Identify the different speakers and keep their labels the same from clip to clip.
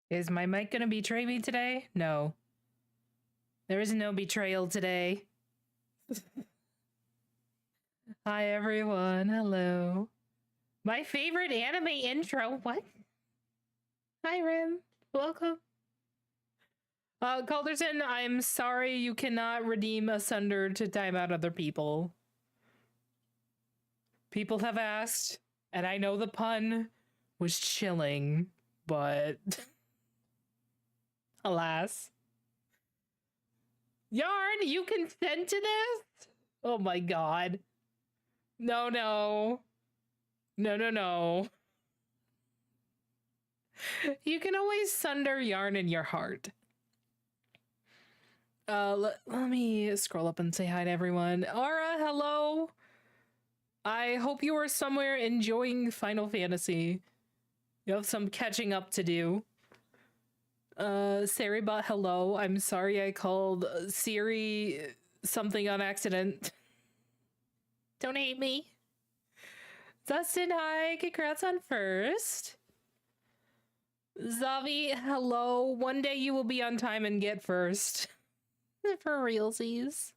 Speaker 1: Is my mic gonna betray me today? No. There is no betrayal today. Hi everyone, hello. My favorite anime intro, what? Hi Rim, welcome. Calderson, I'm sorry you cannot redeem Asunder to time out other people. People have asked, and I know the pun was chilling, but alas. Yarn, you consent to this? Oh my god. No, no. No, no, no. You can always sunder Yarn in your heart. Let me scroll up and say hi to everyone. Ara, hello. I hope you are somewhere enjoying Final Fantasy. You have some catching up to do. Saribot, hello. I'm sorry I called Siri something on accident. Don't hate me. Dustin, hi. Congrats on first. Zavi, hello. One day you will be on time and get first. For realsies.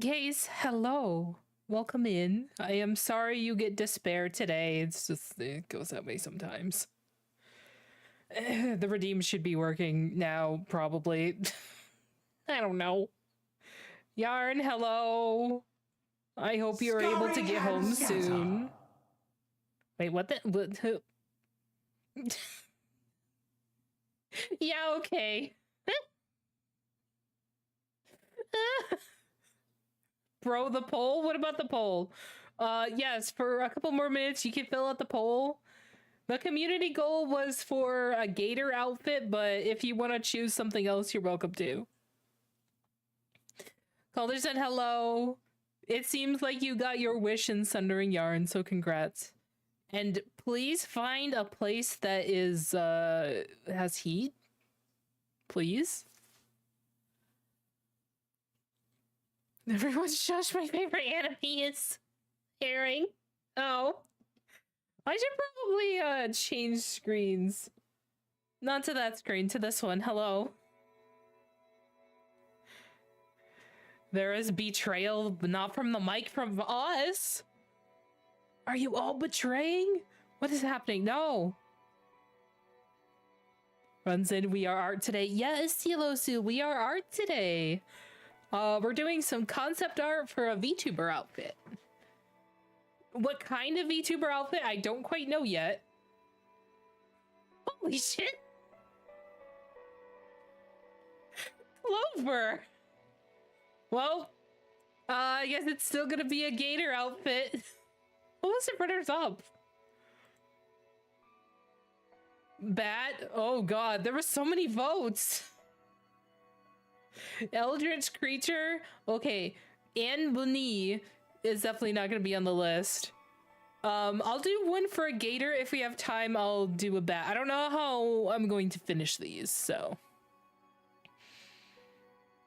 Speaker 1: Case, hello. Welcome in. I am sorry you get despair today. It's just, it goes that way sometimes. The redeem should be working now, probably. I don't know. Yarn, hello. I hope you're able to get home soon. Wait, what the? What, who? Yeah, okay. Bro, the poll? What about the poll? Yes, for a couple more minutes, you can fill out the poll. The community goal was for a gator outfit, but if you want to choose something else, you're welcome to. Calder said hello. It seems like you got your wish in Sundering Yarn, so congrats. And please find a place that is, has heat. Please. Everyone shush, my favorite anime is herring. Oh. I should probably change screens. Not to that screen, to this one. Hello. There is betrayal, but not from the mic, from us. Are you all betraying? What is happening? No. Runs in, we are art today. Yes, Silosu, we are art today. We're doing some concept art for a VTuber outfit. What kind of VTuber outfit? I don't quite know yet. Holy shit. Clover. Well, I guess it's still gonna be a gator outfit. What was it runners up? Bat? Oh god, there were so many votes. Eldritch creature? Okay, Anne Bonnie is definitely not gonna be on the list. I'll do one for a gator. If we have time, I'll do a bat. I don't know how I'm going to finish these, so.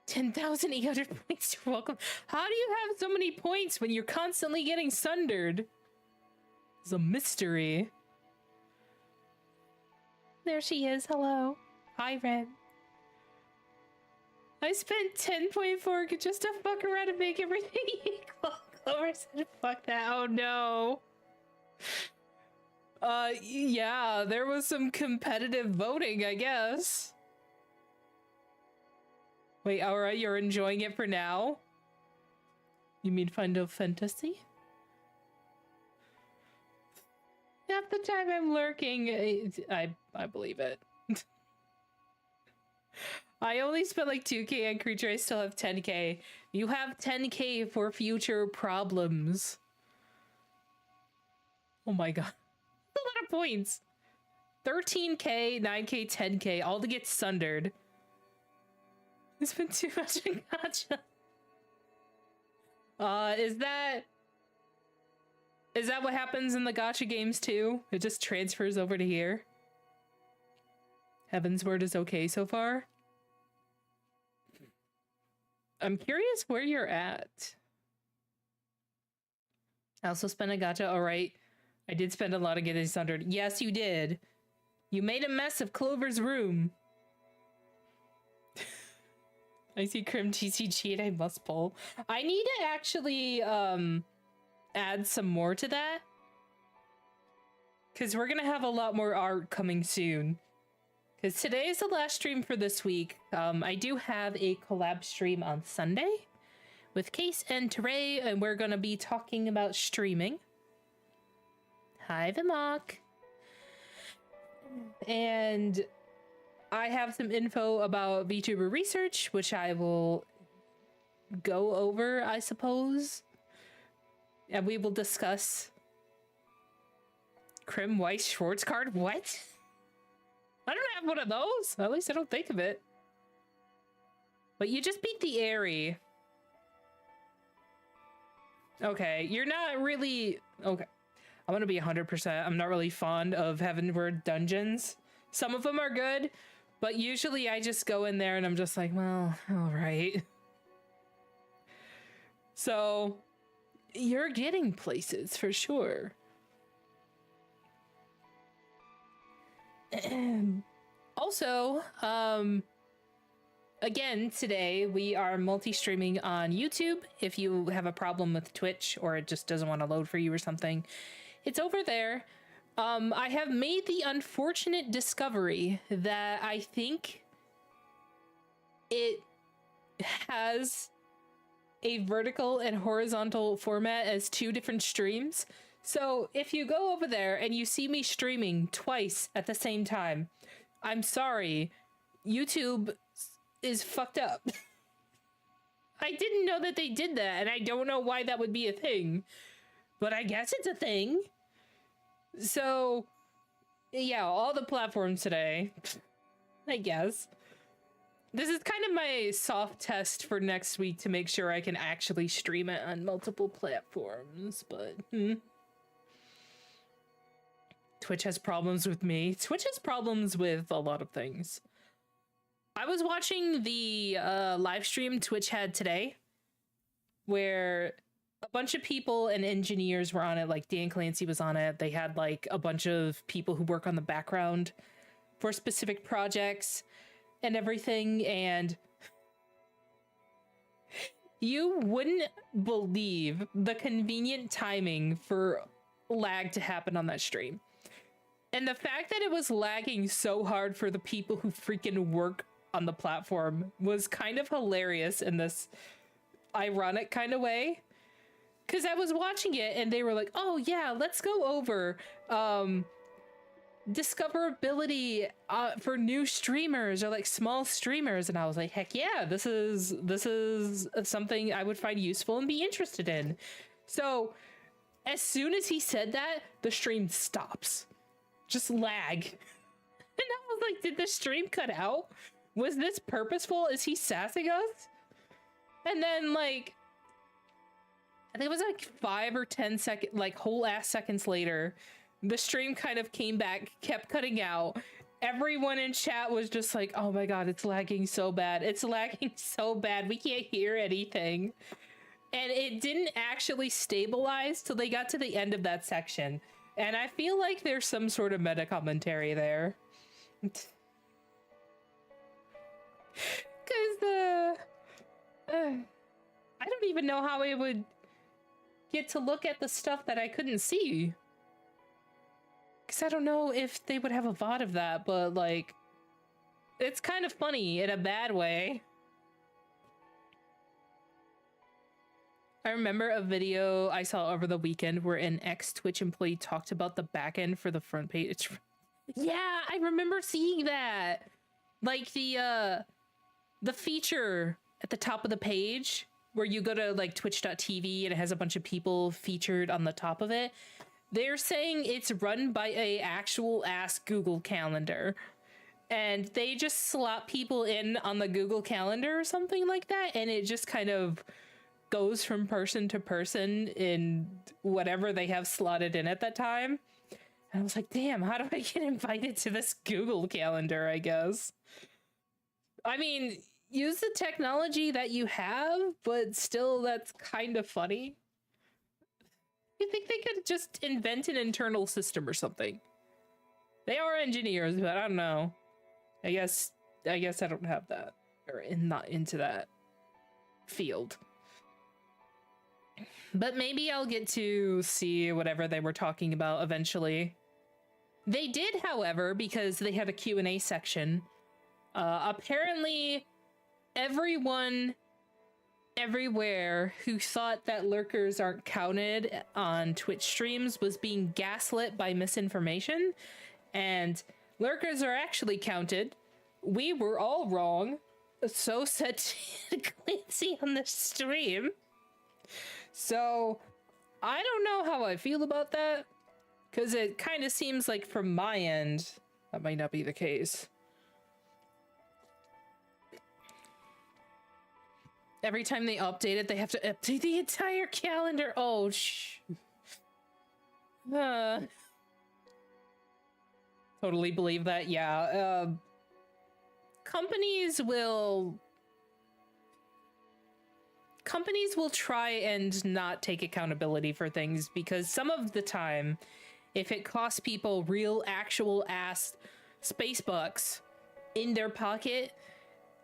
Speaker 1: 10,800 points, you're welcome. How do you have so many points when you're constantly getting sundered? It's a mystery. There she is, hello. Hi, Red. I spent 10.4 just to fuck around and make everything equal. Clover said, fuck that, oh no. Yeah, there was some competitive voting, I guess. Wait, alright, you're enjoying it for now? You mean Final Fantasy? Half the time I'm lurking, I believe it. I only spent like 2k on creature, I still have 10k. You have 10k for future problems. Oh my god. That's a lot of points. 13k, 9k, 10k, all to get sundered. I spent too much in gacha. Is that what happens in the gacha games too? It just transfers over to here? Heavensward is okay so far? I'm curious where you're at. I also spent a gacha, alright. I did spend a lot of getting sundered. Yes, you did. You made a mess of Clover's room. I see Crim TCG and I must pull. I need to actually add some more to that. Because we're going to have a lot more art coming soon. Because today is the last stream for this week. I do have a collab stream on Sunday with Case and Teray, and we're going to be talking about streaming. Hi, Vimok. And I have some info about VTuber research, which I will go over, I suppose. And we will discuss Krim Weiss Schwartz card. What? I don't have one of those. At least I don't think of it. But you just beat the Aerie. Okay, you're not really... Okay. I'm gonna be 100%. I'm not really fond of Heavenward dungeons. Some of them are good, but usually I just go in there and I'm just like, well, all right. So, you're getting places for sure. Also, again, today we are multi-streaming on YouTube. If you have a problem with Twitch or it just doesn't want to load for you or something, it's over there. I have made the unfortunate discovery that I think it has a vertical and horizontal format as two different streams. So if you go over there and you see me streaming twice at the same time, I'm sorry, YouTube is fucked up. I didn't know that they did that, and I don't know why that would be a thing, but I guess it's a thing. So, yeah, all the platforms today, I guess. This is kind of my soft test for next week to make sure I can actually stream it on multiple platforms, but Twitch has problems with me. Twitch has problems with a lot of things. I was watching the live stream Twitch had today, where a bunch of people and engineers were on it, like Dan Clancy was on it. They had like a bunch of people who work on the background for specific projects and everything, and you wouldn't believe the convenient timing for lag to happen on that stream. And the fact that it was lagging so hard for the people who freaking work on the platform was kind of hilarious in this ironic kind of way. Because I was watching it and they were like, oh yeah, let's go over discoverability for new streamers or like small streamers. And I was like, heck yeah, this is something I would find useful and be interested in. So as soon as he said that, the stream stops. Just lag. And I was like, did the stream cut out? Was this purposeful? Is he sassing us? And then like, I think it was like 5 or 10 seconds, like whole ass seconds later, the stream kind of came back, kept cutting out. Everyone in chat was just like, oh my God, it's lagging so bad. It's lagging so bad. We can't hear anything. And it didn't actually stabilize till they got to the end of that section. And I feel like there's some sort of meta commentary there. Because I don't even know how I would get to look at the stuff that I couldn't see. Because I don't know if they would have a VOD of that, but like, it's kind of funny in a bad way. I remember a video I saw over the weekend where an ex-Twitch employee talked about the backend for the front page. Yeah, I remember seeing that. Like the feature at the top of the page where you go to like twitch.tv and it has a bunch of people featured on the top of it. They're saying it's run by a actual ass Google Calendar. And they just slot people in on the Google Calendar or something like that, and it just kind of goes from person to person in whatever they have slotted in at that time. And I was like, damn, how do I get invited to this Google Calendar, I guess? I mean, use the technology that you have, but still that's kind of funny. You think they could just invent an internal system or something? They are engineers, but I don't know. I guess I don't have that, or not into that field. But maybe I'll get to see whatever they were talking about eventually. They did, however, because they had a Q&A section. Apparently, everyone everywhere who thought that lurkers aren't counted on Twitch streams was being gaslit by misinformation, and lurkers are actually counted. We were all wrong. So said Clancy on the stream. So, I don't know how I feel about that, because it kind of seems like from my end, that might not be the case. Every time they update it, they have to update the entire calendar. Oh, totally believe that, yeah. Companies will try and not take accountability for things, because some of the time, if it costs people real actual ass space bucks in their pocket,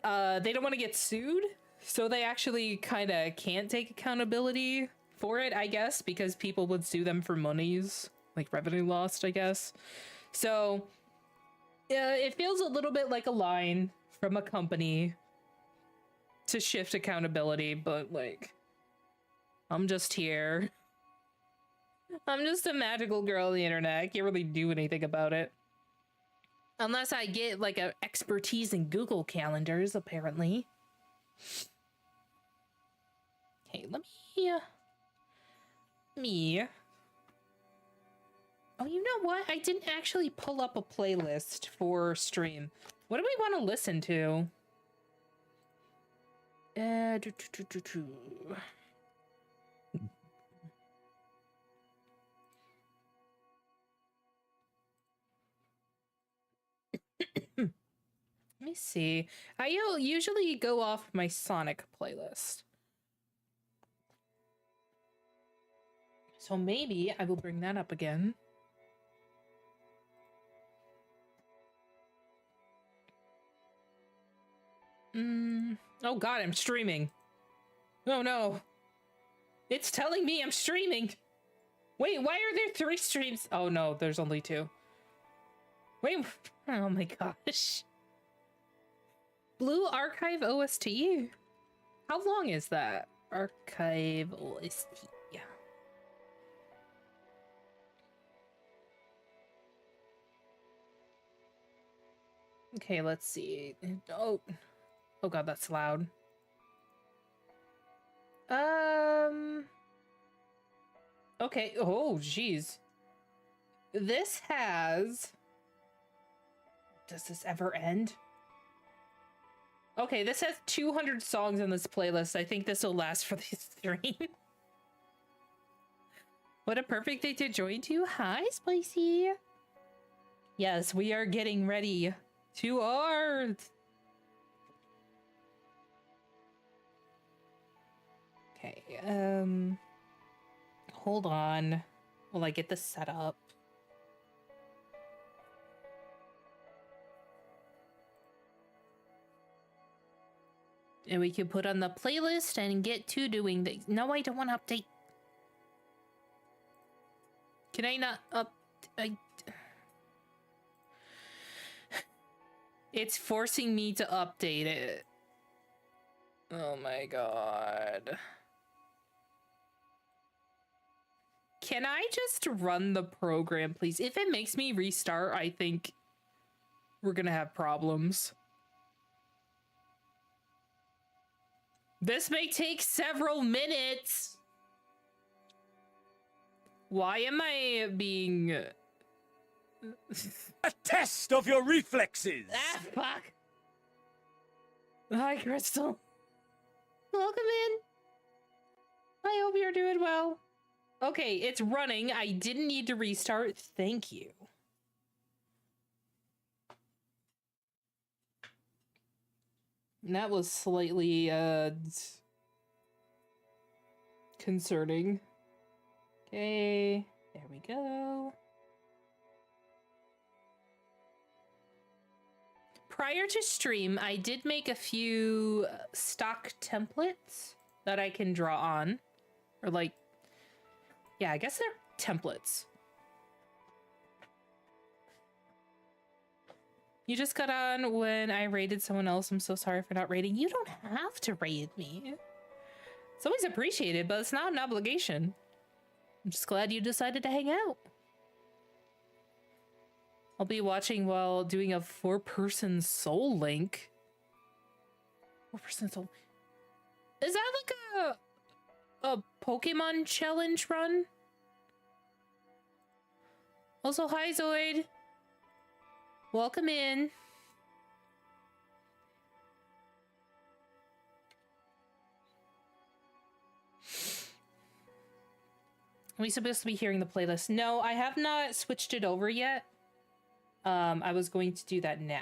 Speaker 1: they don't want to get sued, so they actually kind of can't take accountability for it, I guess, because people would sue them for monies, like revenue lost, I guess. So it feels a little bit like a line from a company to shift accountability, but like, I'm just here. I'm just a magical girl on the internet. I can't really do anything about it. Unless I get like an expertise in Google calendars, apparently. Okay, let me... Oh, you know what? I didn't actually pull up a playlist for stream. What do we want to listen to? Let me see. I usually go off my Sonic playlist. So maybe I will bring that up again. Oh god, I'm streaming. Oh no. It's telling me I'm streaming. Wait, why are there 3 streams? Oh no, there's only 2. Wait, oh my gosh. Blue Archive OST? How long is that? Archive OST. Yeah. Okay, let's see. Oh god, that's loud. Okay, oh jeez. This has... Does this ever end? Okay, this has 200 songs in this playlist. I think this will last for the stream. What a perfect day to join to. Hi, Spicy. Yes, we are getting ready to art. Okay, hold on while I get this set up. And we can put on the playlist and get to doing things. No, I don't want to update. Can I not up? It's forcing me to update it. Oh my god. Can I just run the program, please? If it makes me restart, I think we're gonna have problems. This may take several minutes. Why am I being...
Speaker 2: A test of your reflexes!
Speaker 1: Ah, fuck. Hi, Crystal. Welcome in. I hope you're doing well. Okay, it's running. I didn't need to restart. Thank you. And that was slightly, concerning. Okay, there we go. prior to stream, I did make a few stock templates that I can draw on. Or like, yeah, I guess they're templates. You just got on when I raided someone else. I'm so sorry for not raiding. You don't have to raid me. It's always appreciated, but it's not an obligation. I'm just glad you decided to hang out. I'll be watching while doing a 4-person Soul Link. 4-person Soul. Is that like a Pokemon challenge run? Also, hi Zoid. Welcome in. Are we supposed to be hearing the playlist? No, I have not switched it over yet. I was going to do that now.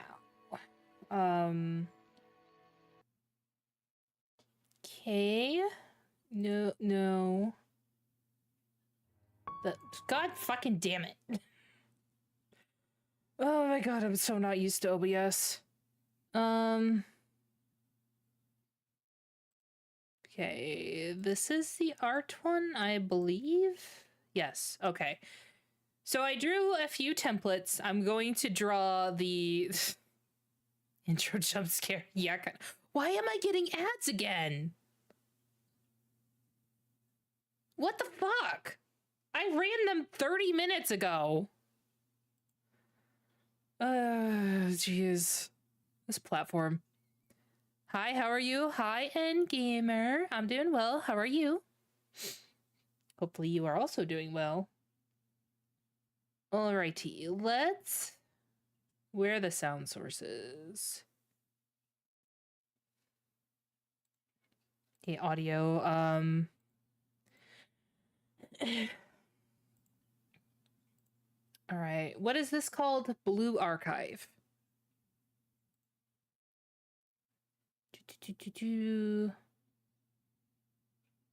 Speaker 1: Okay. No. God fucking damn it. Oh my god, I'm so not used to OBS. Okay, this is the art one, I believe. Yes, okay. So I drew a few templates. I'm going to draw the intro jump scare. Yeah. Why am I getting ads again? What the fuck? I ran them 30 minutes ago. Jeez. This platform. Hi, how are you? Hi, Endgamer. I'm doing well. How are you? Hopefully you are also doing well. Alrighty, let's... Where are the sound sources? Okay, audio, Alright, what is this called? Blue Archive.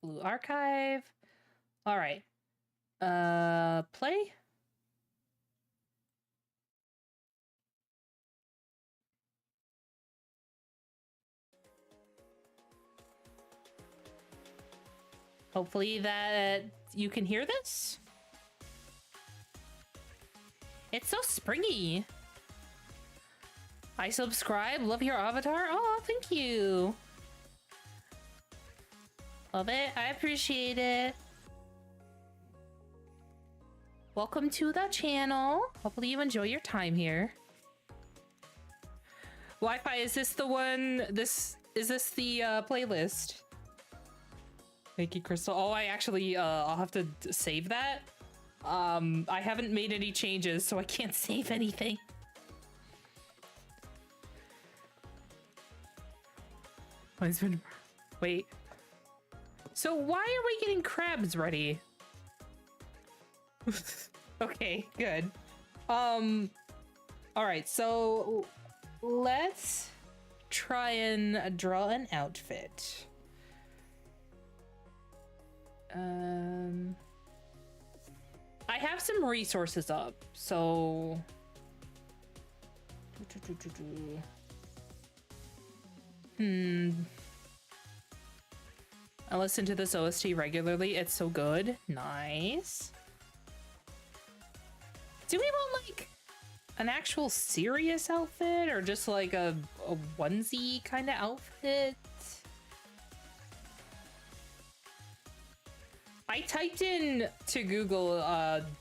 Speaker 1: Blue Archive. Alright. Play? Hopefully that you can hear this. It's so springy. I subscribe. Love your avatar. Oh, thank you. Love it. I appreciate it. Welcome to the channel. Hopefully you enjoy your time here. Wi-Fi, is this the one? Is this the playlist? Thank you, Crystal. Oh, I actually, I'll have to save that. I haven't made any changes, so I can't save anything. Oh, it's been... Wait. So why are we getting crabs ready? Okay, good. Alright, so let's try and draw an outfit. I have some resources up, so... I listen to this OST regularly. It's so good. Nice. Do we want, like, an actual serious outfit? Or just, like, a onesie kind of outfit? I typed in to Google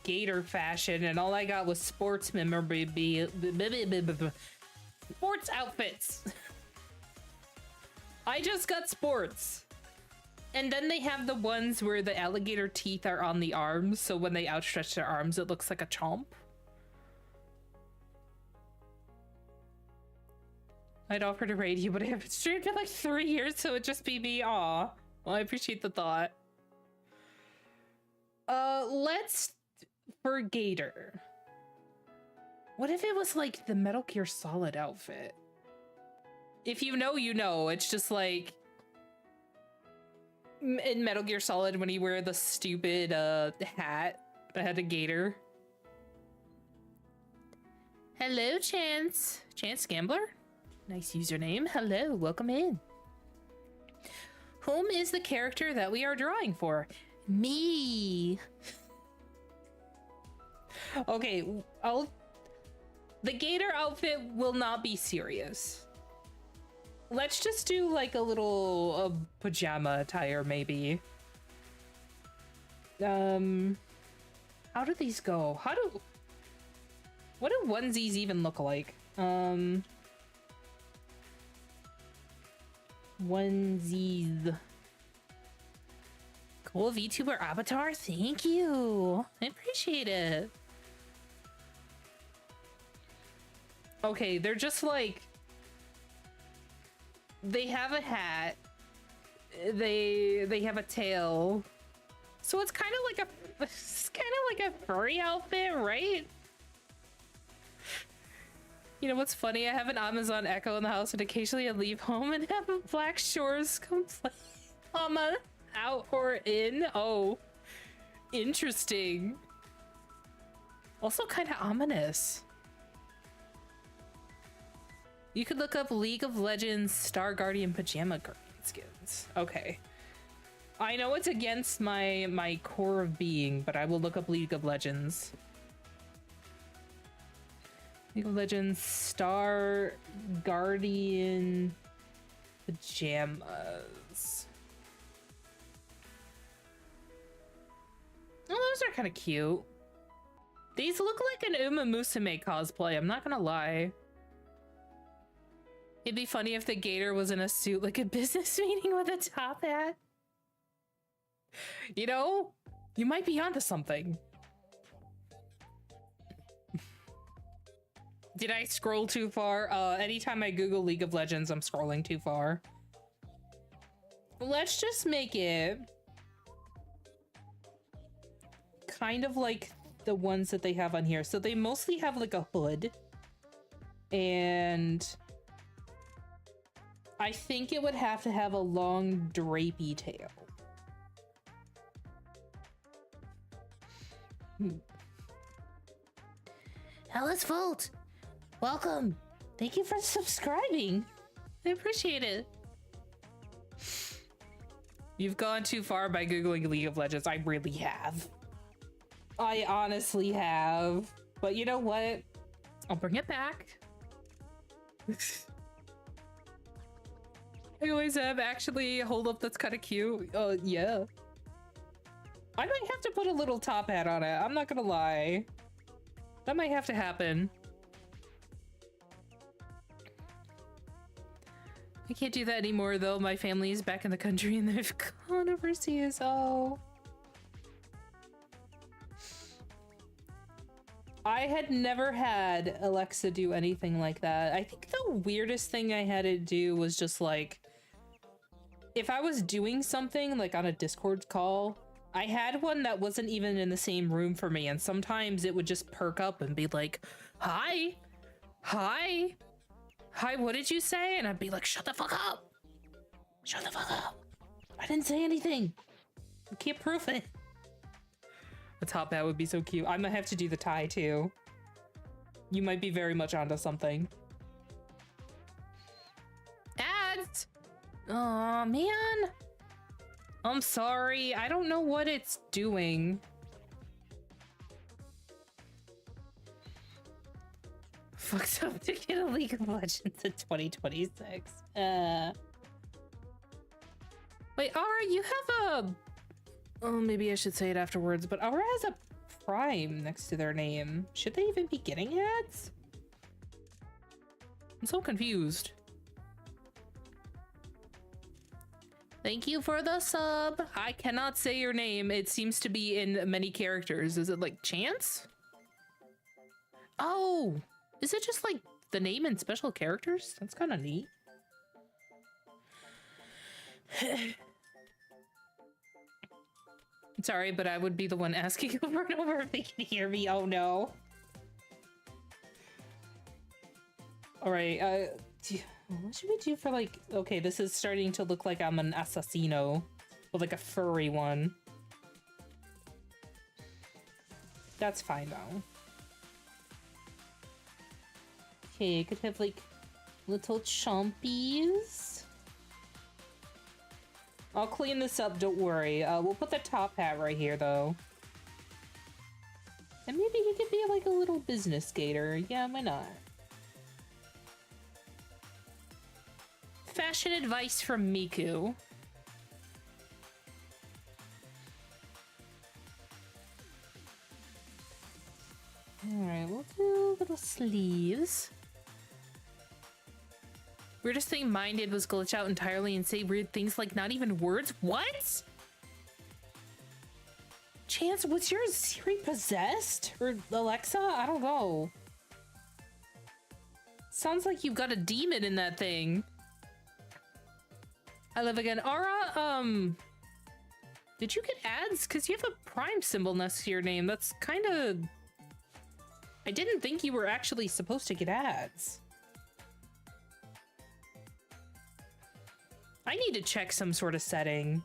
Speaker 1: gator fashion and all I got was sports memorabilia, sports outfits. I just got sports. And then they have the ones where the alligator teeth are on the arms, so when they outstretch their arms it looks like a chomp. I'd offer to raid you, but I haven't streamed in like 3 years, so it'd just be me. Aw. Well, I appreciate the thought. Let's... For Gator. What if it was like the Metal Gear Solid outfit? If you know, you know. It's just like... In Metal Gear Solid when you wear the stupid, hat that had a gator. Hello, Chance. Chance Gambler? Nice username. Hello, welcome in. Whom is the character that we are drawing for? Me. Okay, the gator outfit will not be serious. Let's just do like a little pajama attire, maybe. How do these go? What do onesies even look like? Onesies. Cool VTuber avatar, thank you. I appreciate it. Okay, they're just like, they have a hat, they have a tail, so it's kind of like a furry outfit, right? You know what's funny? I have an Amazon Echo in the house, and occasionally I leave home and have a Black Shores complaint. Out or in? Oh, interesting. Also kind of ominous. You could look up League of Legends Star Guardian Pajama skins. Okay. I know it's against my core of being, but I will look up League of Legends. League of Legends Star Guardian Pajamas. Oh, those are kind of cute. These look like an Uma Musume cosplay, I'm not gonna lie. It'd be funny if the gator was in a suit like a business meeting with a top hat. You know, you might be onto something. Did I scroll too far? Anytime I Google League of Legends, I'm scrolling too far. Let's just make it kind of like the ones that they have on here. So they mostly have like a hood. And I think it would have to have a long drapey tail. Alice Volt, welcome. Thank you for subscribing. I appreciate it. You've gone too far by Googling League of Legends. I really have. I honestly have. But you know what? I'll bring it back. I always have. Actually, hold up, that's kind of cute. Yeah. I might have to put a little top hat on it. I'm not gonna lie. That might have to happen. I can't do that anymore, though. My family is back in the country and they've gone overseas. Oh. I had never had Alexa do anything like that. I think the weirdest thing I had it do was just like, if I was doing something like on a Discord call, I had one that wasn't even in the same room for me, and sometimes it would just perk up and be like, hi, hi, hi, what did you say? And I'd be like, shut the fuck up. Shut the fuck up. I didn't say anything. I can't prove it. A top hat would be so cute. I might have to do the tie too. You might be very much onto something. Ads! Aw, man. I'm sorry. I don't know what it's doing. Fucked up to get a League of Legends in 2026. Wait, Aura, you have a... Oh, maybe I should say it afterwards, but Aura has a Prime next to their name. Should they even be getting ads? I'm so confused. Thank you for the sub. I cannot say your name. It seems to be in many characters. Is it like Chance? Oh, is it just like the name and special characters? That's kind of neat. Sorry, but I would be the one asking over and over if they can hear me. Oh no. All right, what should we do for like, okay, this is starting to look like I'm an assassino with like a furry one. That's fine though. Okay, I could have like Little chompies. I'll clean this up, don't worry. We'll put the top hat right here, though. And maybe he could be like a little business gator. Yeah, why not? Fashion advice from Miku. Alright, we'll do little sleeves. Weirdest thing mine did was glitch out entirely and say weird things like not even words. What? Chance, was your Siri possessed? Or Alexa? I don't know. Sounds like you've got a demon in that thing. I live again. Aura, did you get ads? Because you have a Prime symbol next to your name. That's kind of... I didn't think you were actually supposed to get ads. I need to check some sort of setting.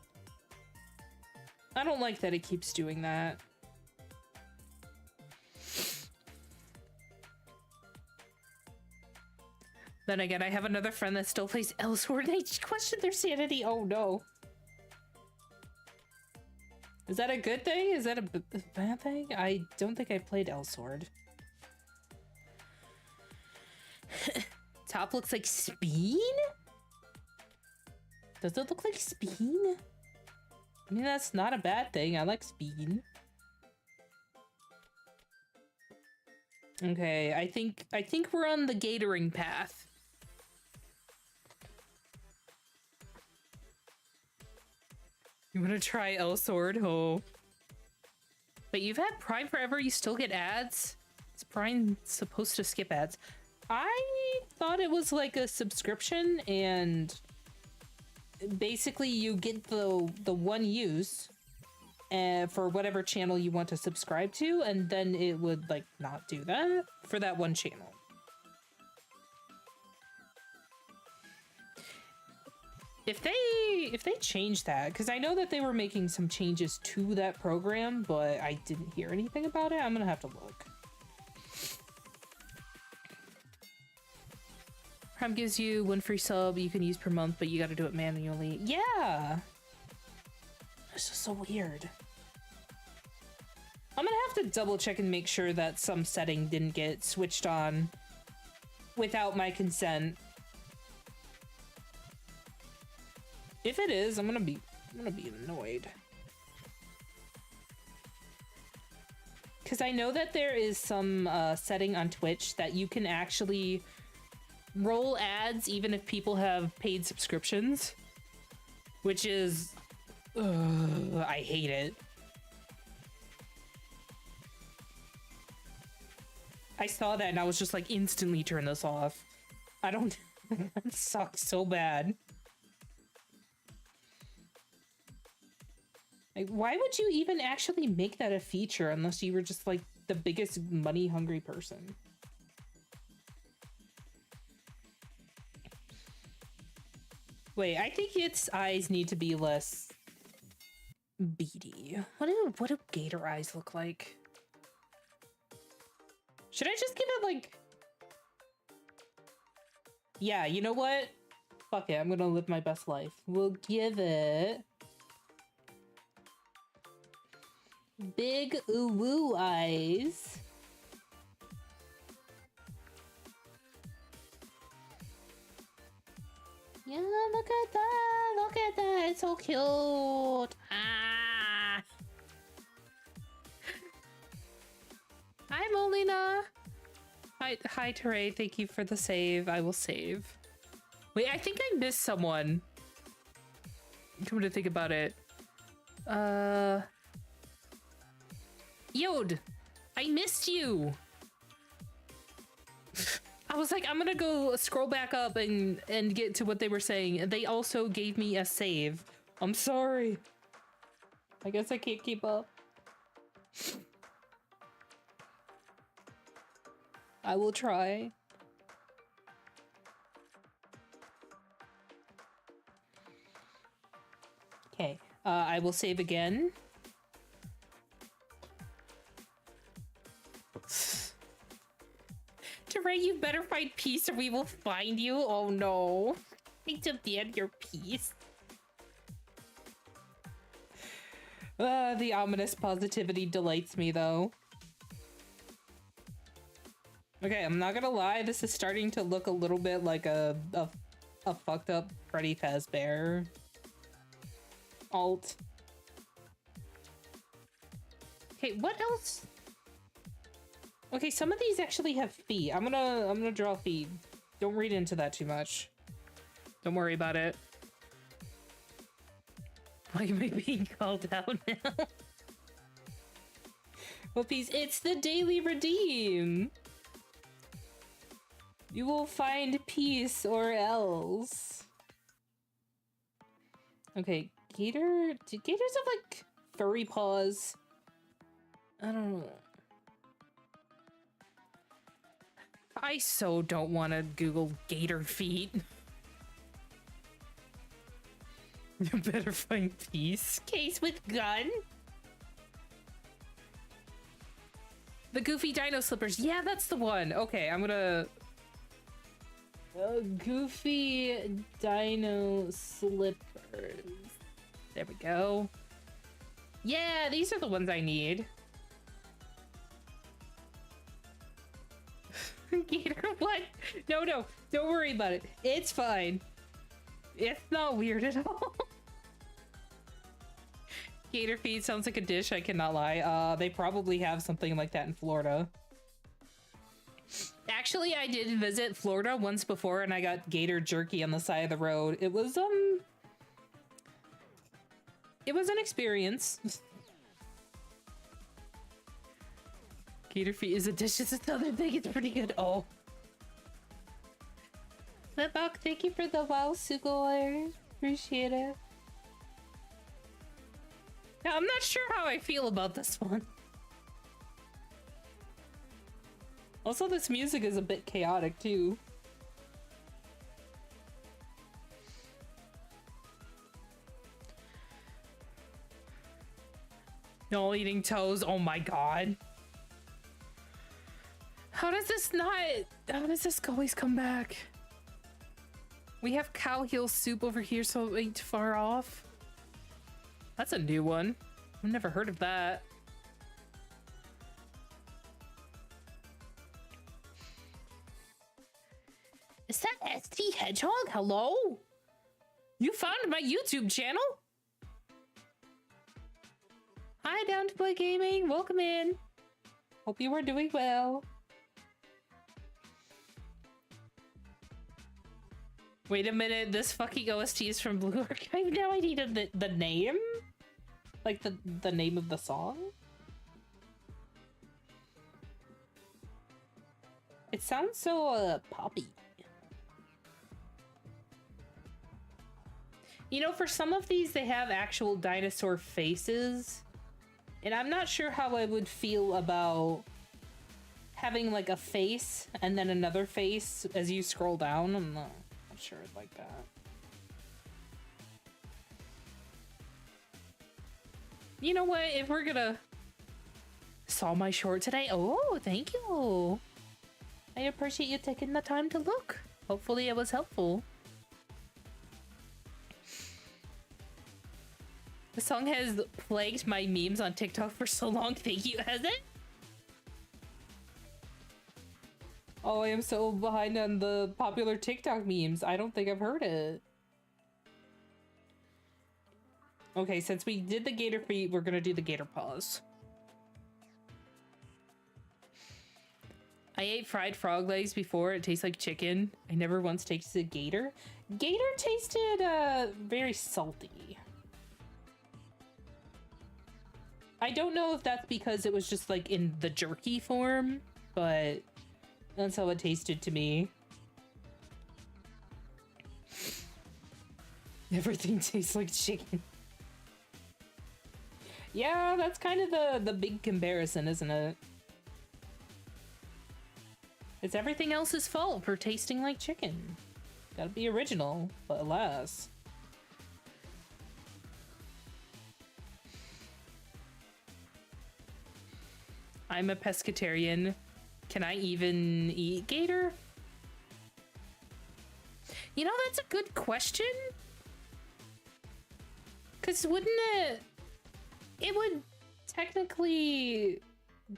Speaker 1: I don't like that it keeps doing that. Then again, I have another friend that still plays Elsword and they question their sanity. Oh no. Is that a good thing? Is that a bad thing? I don't think I played Elsword. Top looks like Speen? Does it look like Speen? I mean, that's not a bad thing. I like Speen. Okay, I think we're on the gatoring path. You want to try Elsword? Oh. But you've had Prime forever, you still get ads? Is Prime supposed to skip ads? I thought it was like a subscription and basically you get the one use for whatever channel you want to subscribe to, and then it would like not do that for that one channel. If they change that, because I know that they were making some changes to that program, but I didn't hear anything about it. I'm gonna have to look. Prime gives you one free sub you can use per month, but you gotta do it manually. Yeah! It's just so weird. I'm gonna have to double check and make sure that some setting didn't get switched on without my consent. If it is, I'm gonna be annoyed. Because I know that there is some setting on Twitch that you can actually roll ads even if people have paid subscriptions, which is I hate it. I saw that and I was just like, instantly turn this off. I don't that sucks so bad. Like, why would you even actually make that a feature unless you were just like the biggest money hungry person? Wait, I think its eyes need to be less beady. What do gator eyes look like? Should I just give it like... Yeah, you know what? Fuck it, I'm gonna live my best life. We'll give it... big ooh-woo eyes. Yeah, look at that! Look at that! It's so cute! Ah! Hi, Molina! Hi, Teray. Thank you for the save. I will save. Wait, I think I missed someone. Come to think about it. Yod! I missed you! I was like, I'm gonna go scroll back up and get to what they were saying. They also gave me a save. I'm sorry. I guess I can't keep up. I will try. Okay, I will save again. Teray, you better find find peace or we will find you. Oh no. I demand your peace. The ominous positivity delights me though. Okay, I'm not gonna lie, this is starting to look a little bit like a fucked up Freddy Fazbear alt. Okay, what else? Okay, some of these actually have feet. I'm gonna draw feet. Don't read into that too much. Don't worry about it. Why am I being called out now? Well, please, it's the daily redeem. You will find peace or else. Okay, gator. Do gators have like furry paws? I don't know. I so don't want to Google gator feet. You better find peace. Case with gun. The Goofy Dino Slippers. Yeah, that's the one. Okay, I'm gonna... Goofy Dino Slippers. There we go. Yeah, these are the ones I need. Gator, what? No, no, don't worry about it. It's fine. It's not weird at all. Gator feed sounds like a dish, I cannot lie. They probably have something like that in Florida. Actually, I did visit Florida once before and I got gator jerky on the side of the road. It was an experience. Gator feet is a dish. It's another thing. It's pretty good. Oh. Flipbok, thank you for the wow, Sugoi. Appreciate it. Now, I'm not sure how I feel about this one. Also, this music is a bit chaotic, too. No eating toes. Oh my god. How does this always come back? We have cow heel soup over here, so it ain't far off. That's a new one. I've never heard of that. Is that ST Hedgehog? Hello? You found my YouTube channel? Hi, Down to Play Gaming. Welcome in. Hope you are doing well. Wait a minute, this fucking OST is from Blue Archive now? I needed the name? Like the name of the song? It sounds so poppy. You know, for some of these they have actual dinosaur faces. And I'm not sure how I would feel about having like a face and then another face as you scroll down. I'm not sure I'd like that. You know what? If we're gonna... Saw my short today. Oh, thank you. I appreciate you taking the time to look. Hopefully it was helpful. The song has plagued my memes on TikTok for so long. Thank you, has it? Oh, I am so behind on the popular TikTok memes. I don't think I've heard it. Okay, since we did the gator feet, we're gonna do the gator paws. I ate fried frog legs before. It tastes like chicken. I never once tasted gator. Gator tasted very salty. I don't know if that's because it was just like in the jerky form, but that's how it tasted to me. Everything tastes like chicken. Yeah, that's kind of the big comparison, isn't it? It's everything else's fault for tasting like chicken. Gotta be original, but alas. I'm a pescatarian. Can I even eat gator? You know, that's a good question. Because wouldn't it... It would technically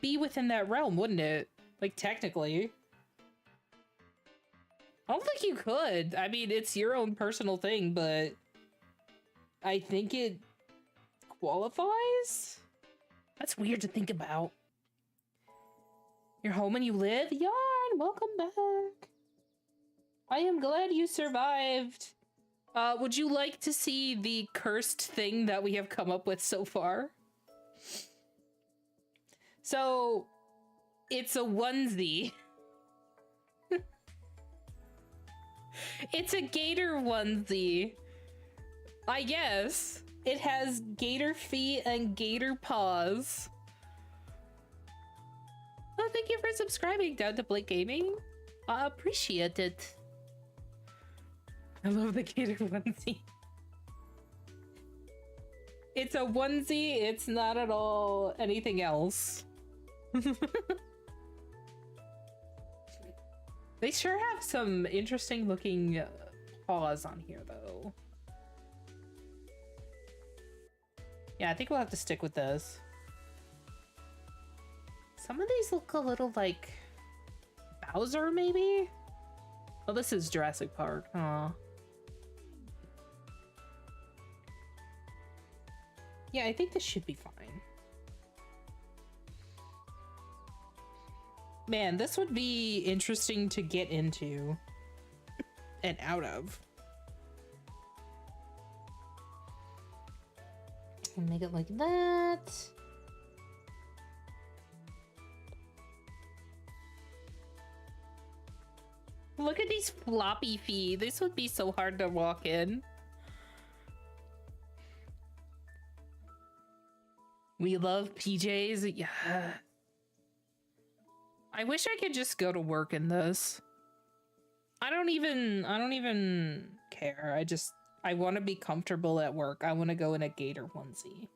Speaker 1: be within that realm, wouldn't it? Like, technically. I don't think you could. I mean, it's your own personal thing, but I think it qualifies? That's weird to think about. You're home and you live? Yarn, welcome back. I am glad you survived. Would you like to see the cursed thing that we have come up with so far? So, it's a onesie. It's a gator onesie. I guess. It has gator feet and gator paws. Oh, thank you for subscribing down to Blake Gaming. I appreciate it. I love the gator onesie. It's a onesie, it's not at all anything else. They sure have some interesting looking paws on here though. Yeah, I think we'll have to stick with this. Some of these look a little like Bowser, maybe? Oh, this is Jurassic Park. Aw. Yeah, I think this should be fine. Man, this would be interesting to get into and out of. And make it like that. Look at these floppy feet. This would be so hard to walk in. We love PJs. Yeah. I wish I could just go to work in this. I don't even care. I want to be comfortable at work. I want to go in a gator onesie.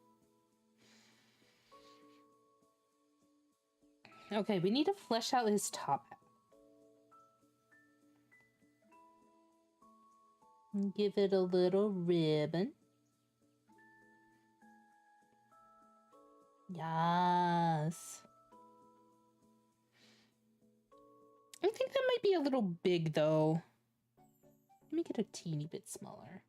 Speaker 1: Okay, we need to flesh out his top hat. Give it a little ribbon. Yes. I think that might be a little big though. Let me get a teeny bit smaller.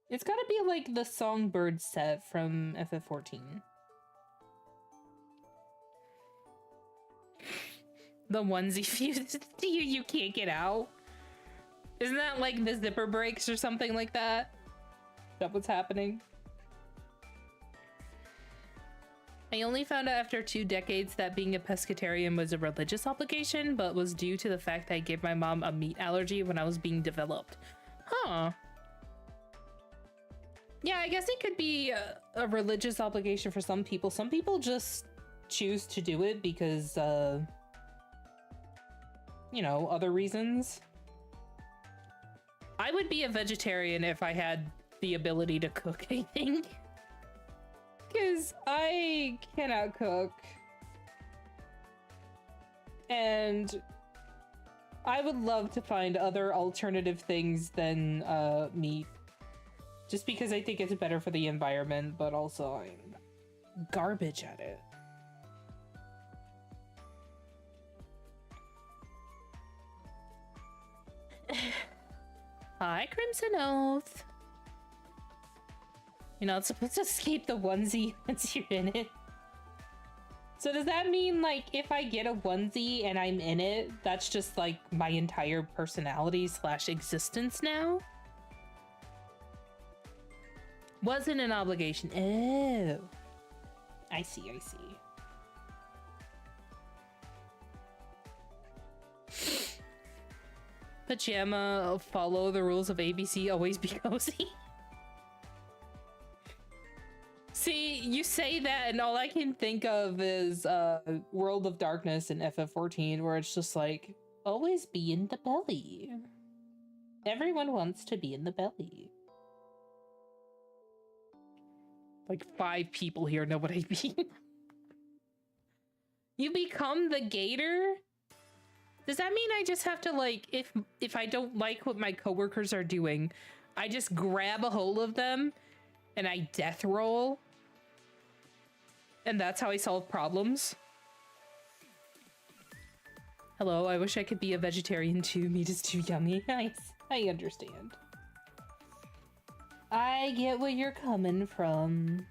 Speaker 1: It's gotta be like the Songbird set from FF14. The onesie fuse you can't get out. Isn't that like the zipper breaks or something like that? Is that what's happening? I only found out after 2 decades that being a pescatarian was a religious obligation, but was due to the fact I gave my mom a meat allergy when I was being developed. Huh. Yeah, I guess it could be a religious obligation for some people. Some people just choose to do it because, you know, other reasons. I would be a vegetarian if I had the ability to cook, I think. Because I cannot cook. And I would love to find other alternative things than meat. Just because I think it's better for the environment, but also I'm garbage at it. Hi, Crimson Oath. You're not supposed to escape the onesie once you're in it. So does that mean, like, if I get a onesie and I'm in it, that's just, like, my entire personality / existence now? Wasn't an obligation. Oh. I see, I see. Pajama, follow the rules of ABC, always be cozy. See, you say that and all I can think of is World of Darkness in FF14, where it's just like, always be in the belly. Everyone wants to be in the belly. Like 5 people here know what I mean. You become the gator? Does that mean I just have to, like, if I don't like what my coworkers are doing, I just grab a hold of them and I death roll? And that's how I solve problems? Hello, I wish I could be a vegetarian too. Meat is too yummy. I understand. I get where you're coming from.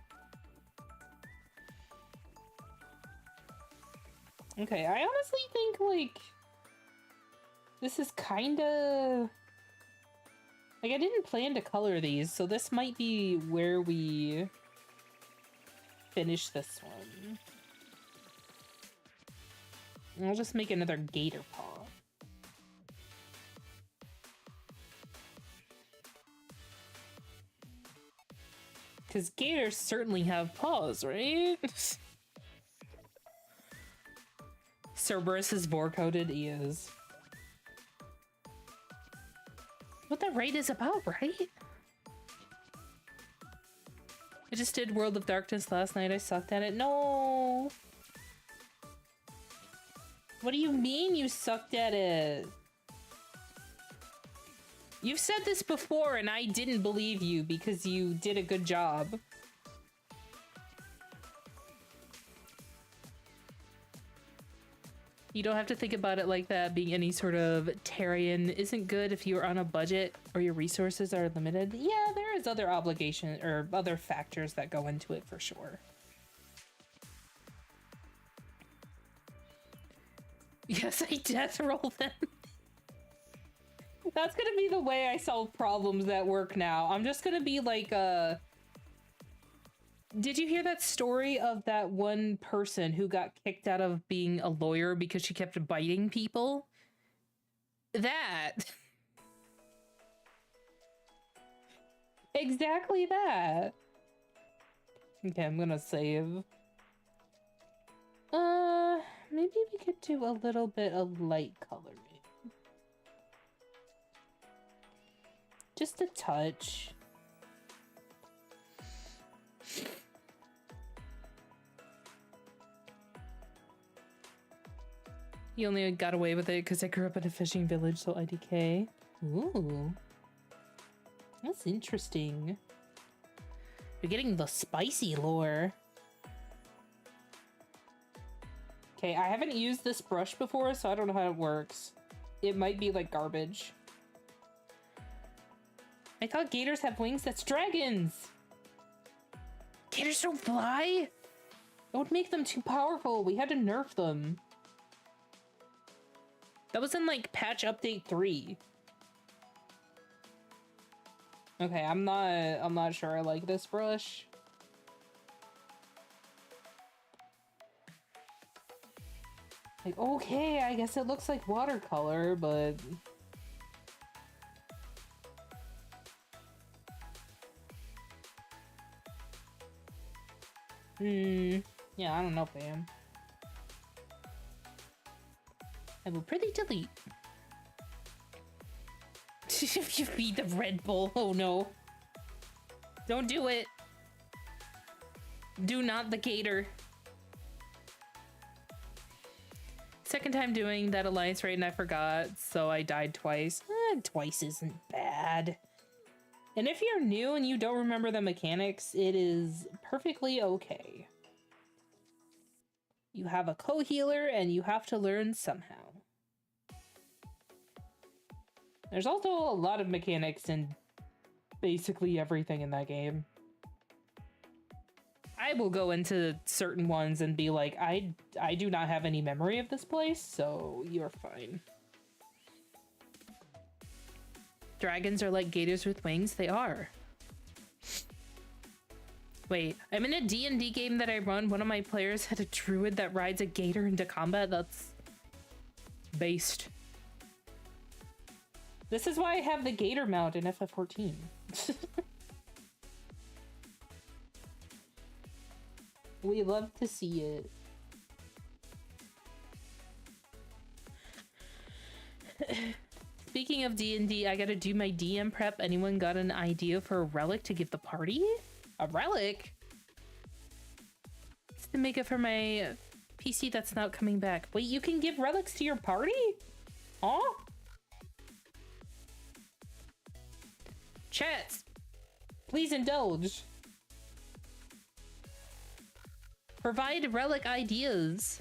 Speaker 1: Okay, I honestly think, like, this is kinda... Like, I didn't plan to color these, so this might be where we finish this one. I'll just make another gator paw. Because gators certainly have paws, right? Cerberus is vor-coded, he is. What that raid is about, right? I just did World of Darkness last night. I sucked at it. No! What do you mean you sucked at it? You've said this before and I didn't believe you because you did a good job. You don't have to think about it like that. Being any sort of Tarian isn't good if you're on a budget or your resources are limited. Yeah, there is other obligation or other factors that go into it for sure. Yes, I death roll them. That's gonna be the way I solve problems at work now. I'm just gonna be like, did you hear that story of that one person who got kicked out of being a lawyer because she kept biting people? That. Exactly that. Okay, I'm gonna save. Maybe we could do a little bit of light coloring. Just a touch. You only got away with it because I grew up in a fishing village, so IDK. Ooh. That's interesting. You're getting the spicy lore. Okay, I haven't used this brush before, so I don't know how it works. It might be like garbage. I thought gators have wings. That's dragons! Gators don't fly? That would make them too powerful. We had to nerf them. That was in like patch update 3. Okay, I'm not sure I like this brush. Like, okay, I guess it looks like watercolor, but yeah, I don't know, fam. I will pretty delete. If you feed the Red Bull, oh no. Don't do it. Do not the gator. Second time doing that alliance raid and I forgot, so I died twice. Twice isn't bad. And if you're new and you don't remember the mechanics, it is perfectly okay. You have a co-healer and you have to learn somehow. There's also a lot of mechanics in basically everything in that game. I will go into certain ones and be like, I do not have any memory of this place, so you're fine. Dragons are like gators with wings? They are. Wait, I'm in a D&D game that I run. One of my players had a druid that rides a gator into combat. That's based. This is why I have the gator mount in FF14. We love to see it. Speaking of D&D, I gotta do my DM prep. Anyone got an idea for a relic to give the party? A relic? It's to make it for my PC that's not coming back. Wait, you can give relics to your party? Huh? Chats, please indulge. Provide relic ideas.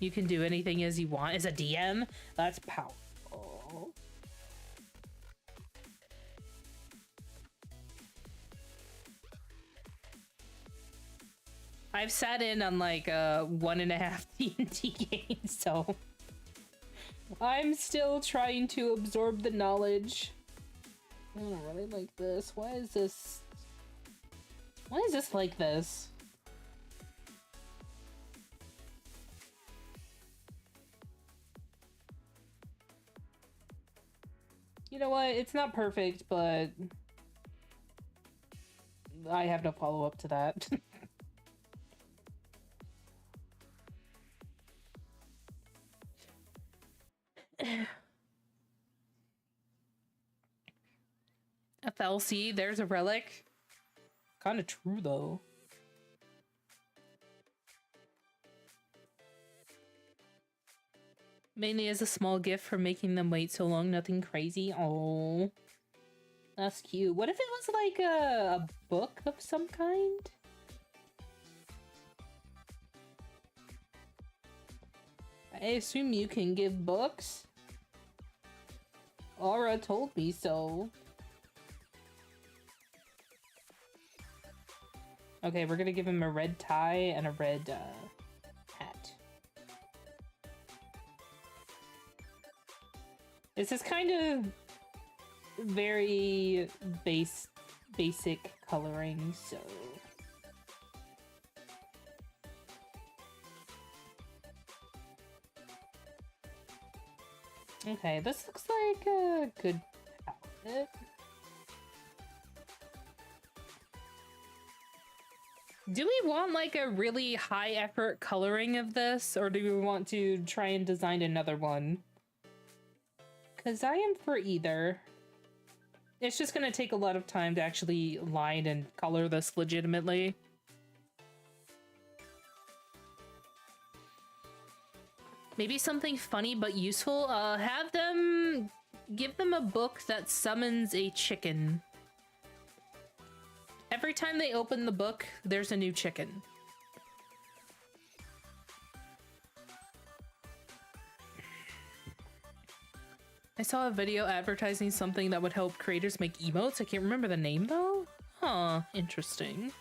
Speaker 1: You can do anything as you want as a DM. That's powerful. I've sat in on like 1.5 D&D games, so I'm still trying to absorb the knowledge. I don't really like this. Why is this like this? You know what? It's not perfect, but I have no follow-up to that. FLC, there's a relic. Kind of true, though. Mainly as a small gift for making them wait so long, nothing crazy. Oh, that's cute. What if it was like a book of some kind? I assume you can give books? Aura told me so. Okay, we're gonna give him a red tie and a red hat. This is kind of very basic coloring, so... Okay, this looks like a good outfit. Do we want like a really high effort coloring of this, or do we want to try and design another one? Because I am for either. It's just gonna take a lot of time to actually line and color this legitimately. Maybe something funny but useful. Have them... give them a book that summons a chicken. Every time they open the book, there's a new chicken. I saw a video advertising something that would help creators make emotes. I can't remember the name though. Huh, interesting.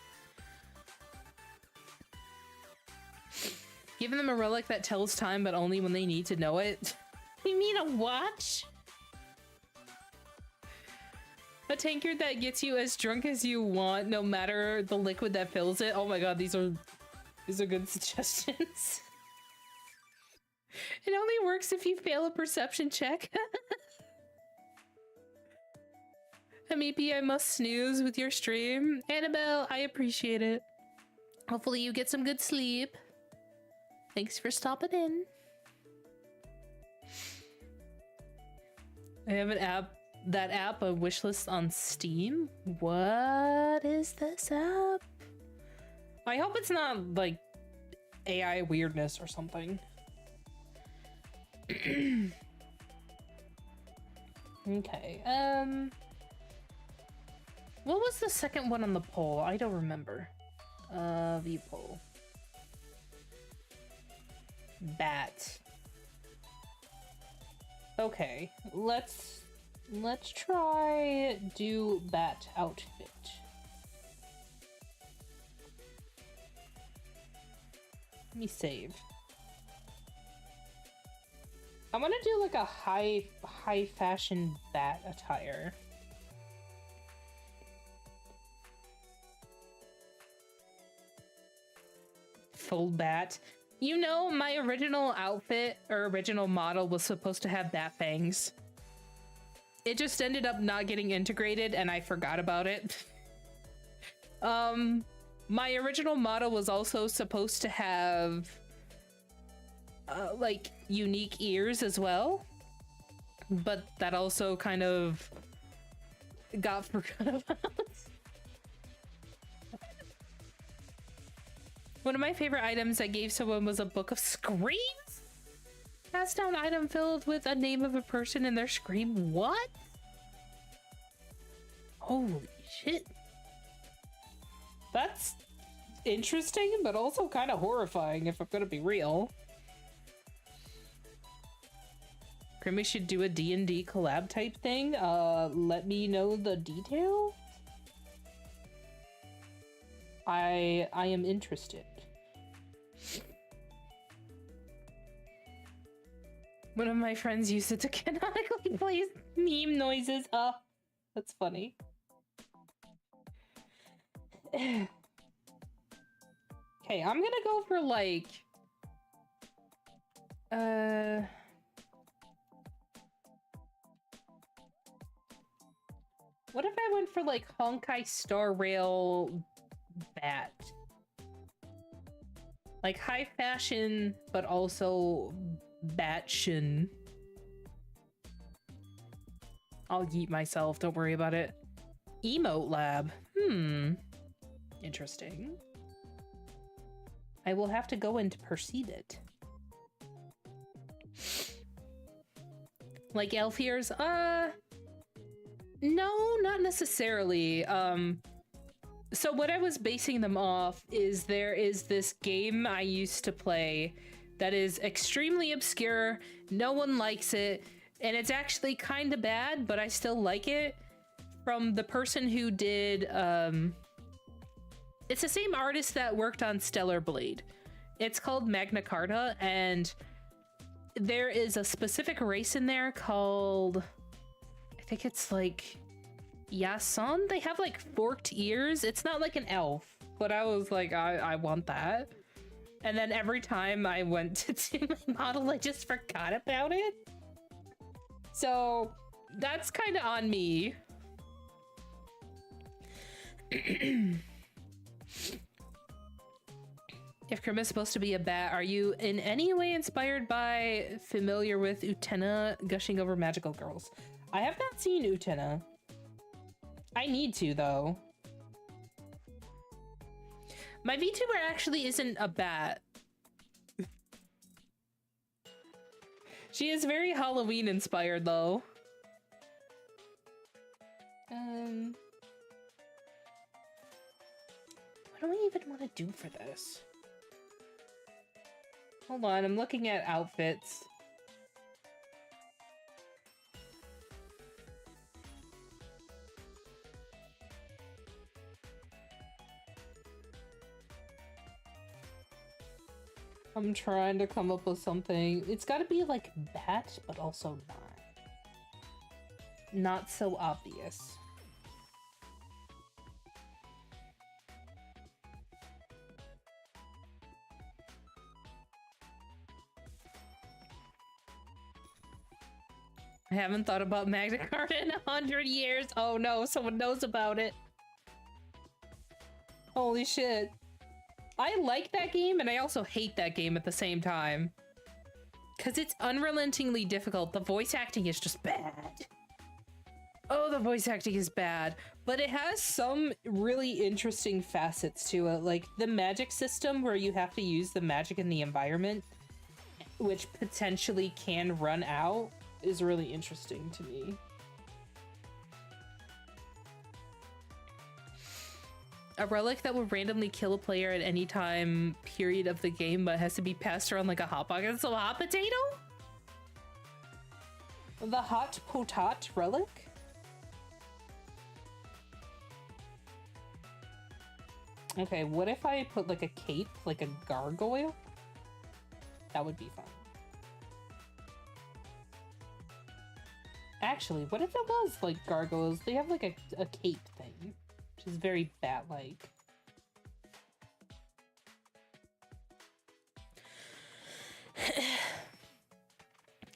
Speaker 1: Giving them a relic that tells time, but only when they need to know it. You mean a watch? A tankard that gets you as drunk as you want, no matter the liquid that fills it. Oh my god, these are good suggestions. It only works if you fail a perception check. Maybe I must snooze with your stream. Annabelle, I appreciate it. Hopefully you get some good sleep. Thanks for stopping in. I have an app, a wishlist on Steam. What is this app? I hope it's not like AI weirdness or something. Okay, what was the second one on the poll? I don't remember. View poll. Bat. Okay, let's try do bat outfit. Let me save. I want to do like a high fashion bat attire. Full bat. You know, my original outfit or original model was supposed to have bat fangs. It just ended up not getting integrated and I forgot about it. My original model was also supposed to have like unique ears as well, but that also kind of got forgotten about. One of my favorite items I gave someone was a book of screams. Pass down item filled with a name of a person and their scream. What? Holy shit. That's interesting, but also kind of horrifying if I'm gonna be real. Grimmy should do a D&D collab type thing. Let me know the detail. I am interested. One of my friends used it to canonically play meme noises. That's funny. Okay, I'm gonna go for like... What if I went for like Honkai Star Rail Bat? Like high fashion, but also Battion. I'll yeet myself, don't worry about it. Emote Lab. Interesting. I will have to go and perceive it. Like elf ears? No, not necessarily. So what I was basing them off is there is this game I used to play that is extremely obscure, no one likes it, and it's actually kind of bad, but I still like it, from the person who did, it's the same artist that worked on Stellar Blade. It's called Magna Carta, and there is a specific race in there called, I think it's like Yasan. They have like forked ears. It's not like an elf, but I was like, I want that. And then every time I went to do my model, I just forgot about it. So that's kind of on me. If Krim is supposed to be a bat, are you in any way inspired by, familiar with Utena gushing over magical girls? I have not seen Utena. I need to, though. My VTuber actually isn't a bat. She is very Halloween inspired, though. What do I even want to do for this? Hold on, I'm looking at outfits. I'm trying to come up with something. It's gotta be like bat, but also not. Not so obvious. I haven't thought about Magna Carta in 100 years. Oh no, someone knows about it. Holy shit. I like that game, and I also hate that game at the same time. Because it's unrelentingly difficult. The voice acting is just bad. Oh, the voice acting is bad. But it has some really interesting facets to it. Like the magic system where you have to use the magic in the environment, which potentially can run out, is really interesting to me. A relic that will randomly kill a player at any time period of the game, but has to be passed around like a hot pocket. So a hot potato? The hot potat relic? Okay, what if I put like a cape, like a gargoyle? That would be fun. Actually, what if it was like gargoyles? They have like a cape thing, which is very bat-like.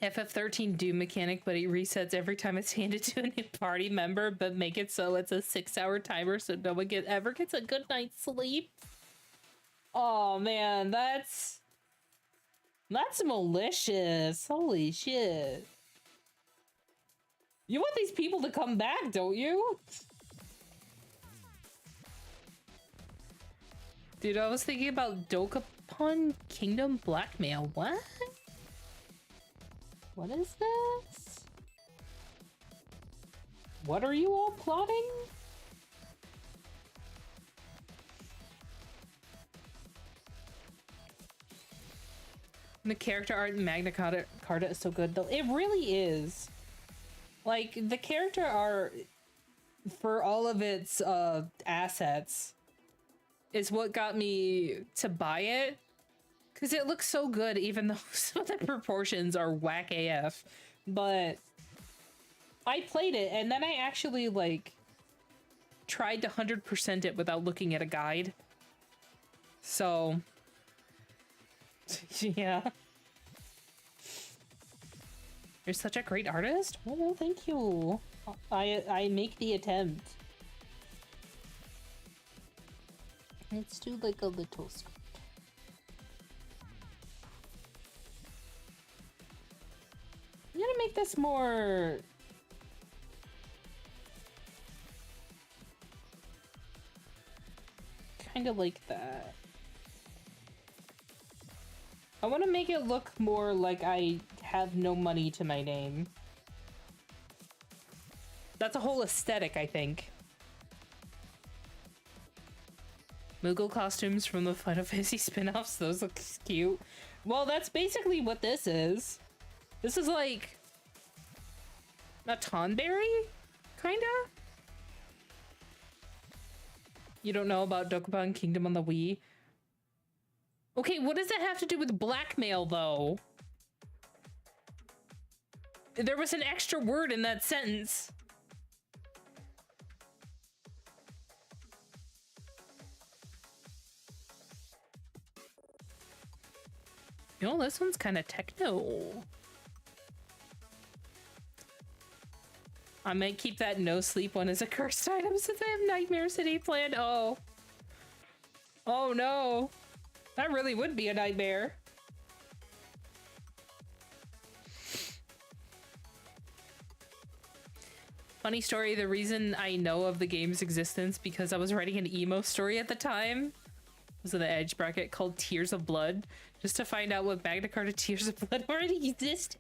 Speaker 1: FF13 Doom mechanic, but it resets every time it's handed to a new party member, but make it so it's a 6-hour timer so no one ever gets a good night's sleep. Oh man, that's malicious. Holy shit. You want these people to come back, don't you? Dude, I was thinking about Dokapon Kingdom Blackmail. What? What is this? What are you all plotting? The character art in Magna Carta is so good, though. It really is. Like, the character art, for all of its assets, is what got me to buy it. Because it looks so good, even though some of the proportions are whack AF. But I played it, and then I actually, like, tried to 100% it without looking at a guide. So... yeah. You're such a great artist? Oh, no, thank you. I make the attempt. Let's do like a little script. I'm gonna make this more... kind of like that. I want to make it look more like I have no money to my name. That's a whole aesthetic, I think. Moogle costumes from the Final Fantasy spin-offs, those look cute. Well, that's basically what this is. This is like... a Tonberry? Kinda? You don't know about Dokapon Kingdom on the Wii? Okay, what does that have to do with blackmail, though? There was an extra word in that sentence. You know, this one's kind of techno. I might keep that no sleep one as a cursed item since I have Nightmare City planned. Oh. Oh no. That really would be a nightmare. Funny story, the reason I know of the game's existence because I was writing an emo story at the time. It was in the Edge bracket called Tears of Blood, just to find out what Magna Carta Tears of Blood already existed.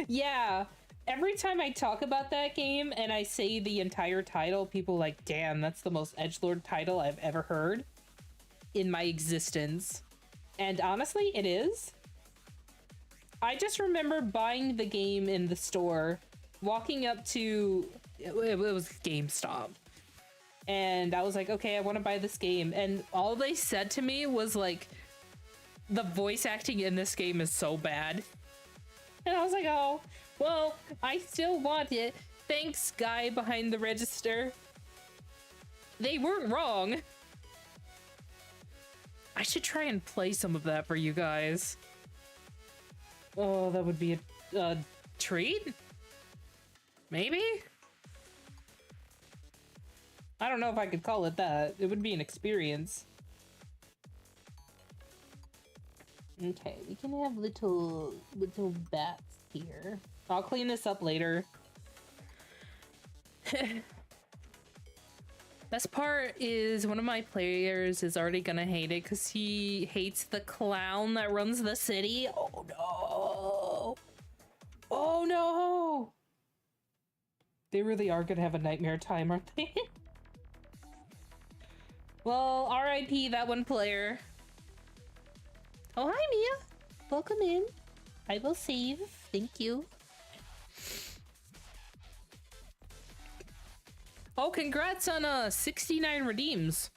Speaker 1: Yeah, every time I talk about that game and I say the entire title, people are like, damn, that's the most edgelord title I've ever heard in my existence. And honestly, it is. I just remember buying the game in the store, walking up to... it was GameStop. And I was like, okay, I want to buy this game. And all they said to me was like, the voice acting in this game is so bad. And I was like, oh, well, I still want it. Thanks, guy behind the register. They weren't wrong. I should try and play some of that for you guys. Oh, that would be a treat? Maybe? I don't know if I could call it that. It would be an experience. Okay, we can have little bats here. I'll clean this up later. Best part is one of my players is already gonna hate it because he hates the clown that runs the city. Oh no! Oh no! They really are gonna have a nightmare time, aren't they? Well, RIP that one player. Oh, hi Mia! Welcome in. I will save. Thank you. Oh, congrats on 69 redeems.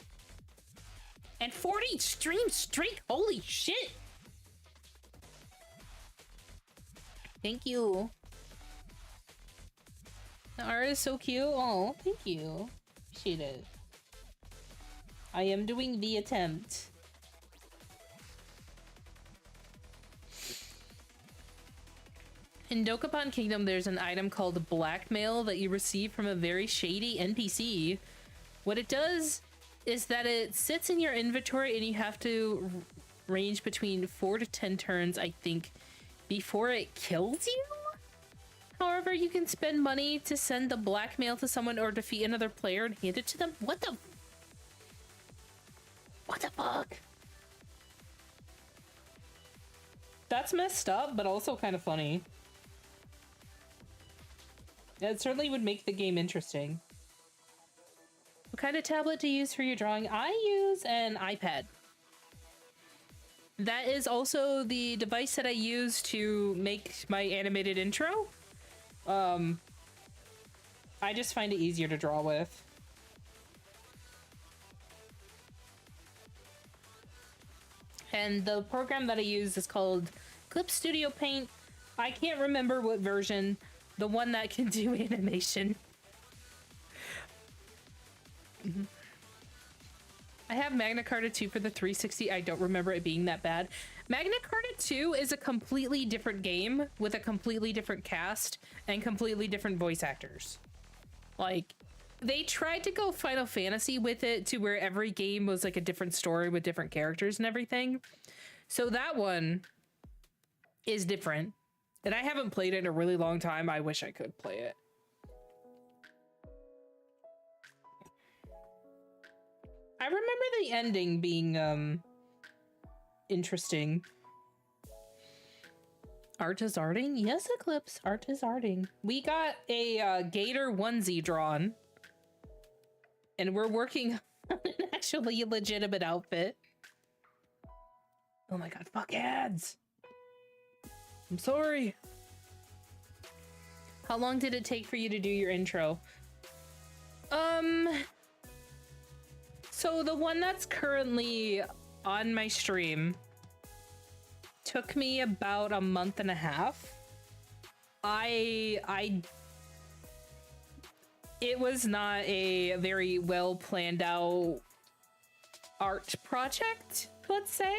Speaker 1: And 40 streams straight. Holy shit. Thank you. The art is so cute. Oh, thank you. Appreciate it. I am doing the attempt. In Dokapon Kingdom, there's an item called Blackmail that you receive from a very shady NPC. What it does is that it sits in your inventory and you have to range between 4 to 10 turns, I think, before it kills you? However, you can spend money to send the blackmail to someone or defeat another player and hand it to them. What the fuck? That's messed up, but also kind of funny. It certainly would make the game interesting. What kind of tablet do you use for your drawing? I use an iPad. That is also the device that I use to make my animated intro. I just find it easier to draw with. And the program that I use is called Clip Studio Paint. I can't remember what version. The one that can do animation. I have Magna Carta 2 for the 360. I don't remember it being that bad. Magna Carta 2 is a completely different game with a completely different cast and completely different voice actors. Like, they tried to go Final Fantasy with it to where every game was like a different story with different characters and everything. So that one is different. And I haven't played it in a really long time. I wish I could play it. I remember the ending being interesting. Art is arting? Yes, Eclipse. Art is arting. We got a gator onesie drawn. And we're working on an actually legitimate outfit. Oh my god, fuck ads! I'm sorry. How long did it take for you to do your intro? So the one that's currently on my stream took me about a month and a half. It was not a very well planned out art project, let's say.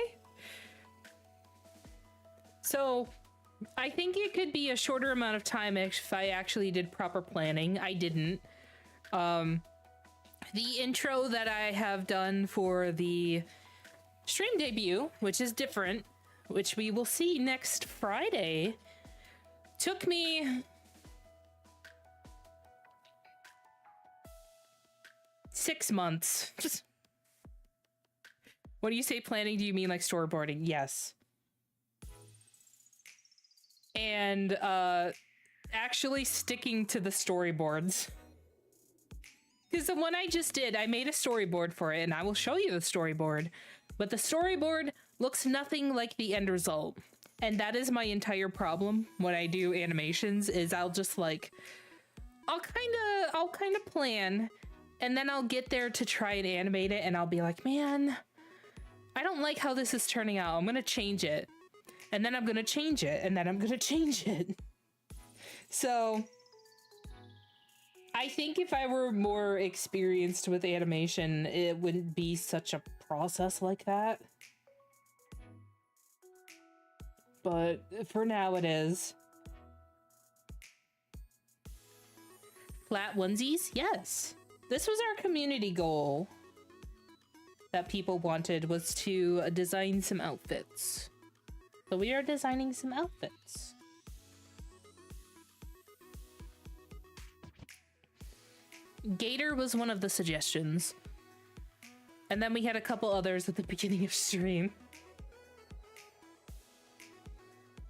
Speaker 1: So I think it could be a shorter amount of time if I actually did proper planning. I didn't. The intro that I have done for the stream debut, which is different, which we will see next Friday, took me 6 months. When you say planning, do you mean like storyboarding? Yes. And actually sticking to the storyboards. Because the one I just did, I made a storyboard for it, and I will show you the storyboard. But the storyboard looks nothing like the end result. And that is my entire problem when I do animations, is I'll just like, I'll kind of plan, and then I'll get there to try and animate it, and I'll be like, man, I don't like how this is turning out. I'm gonna change it. And then I'm gonna change it, and then I'm gonna change it. So I think if I were more experienced with animation, it wouldn't be such a process like that. But for now it is. Flat onesies? Yes. This was our community goal that people wanted, was to design some outfits. So we are designing some outfits. Gator was one of the suggestions. And then we had a couple others at the beginning of stream.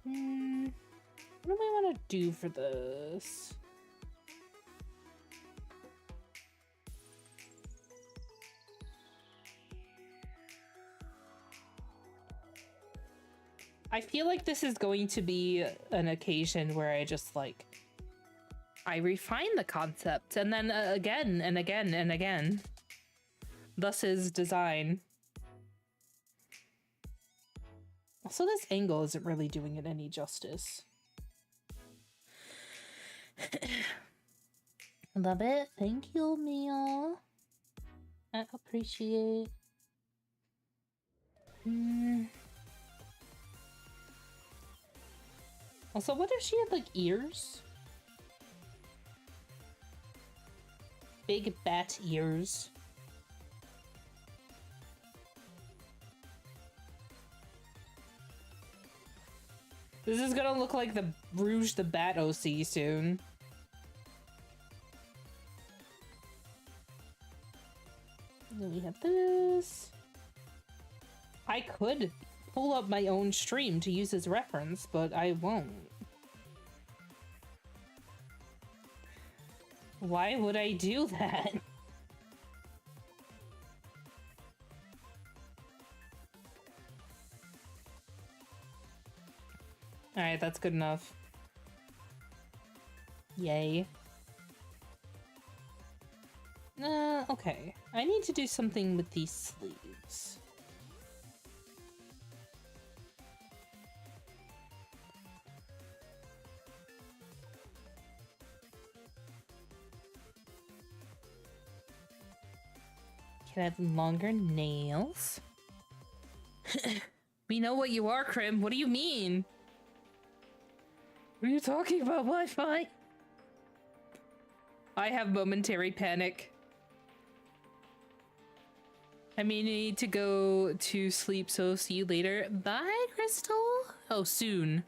Speaker 1: What do I want to do for this? I feel like this is going to be an occasion where I just like, I refine the concept and then again and again and again. Thus is design. Also, this angle isn't really doing it any justice. Love it. Thank you, Mia. I appreciate. Also, what if she had like ears? Big bat ears. This is gonna look like the Rouge the Bat OC soon. Then we have this. I could pull up my own stream to use as reference, but I won't. Why would I do that? Alright, that's good enough. Yay. Okay. I need to do something with these sleeves. Can I have longer nails? We know what you are, Crim. What do you mean? What are you talking about, Wi-Fi? I have momentary panic. I may need to go to sleep, so see you later. Bye, Crystal. Oh, soon.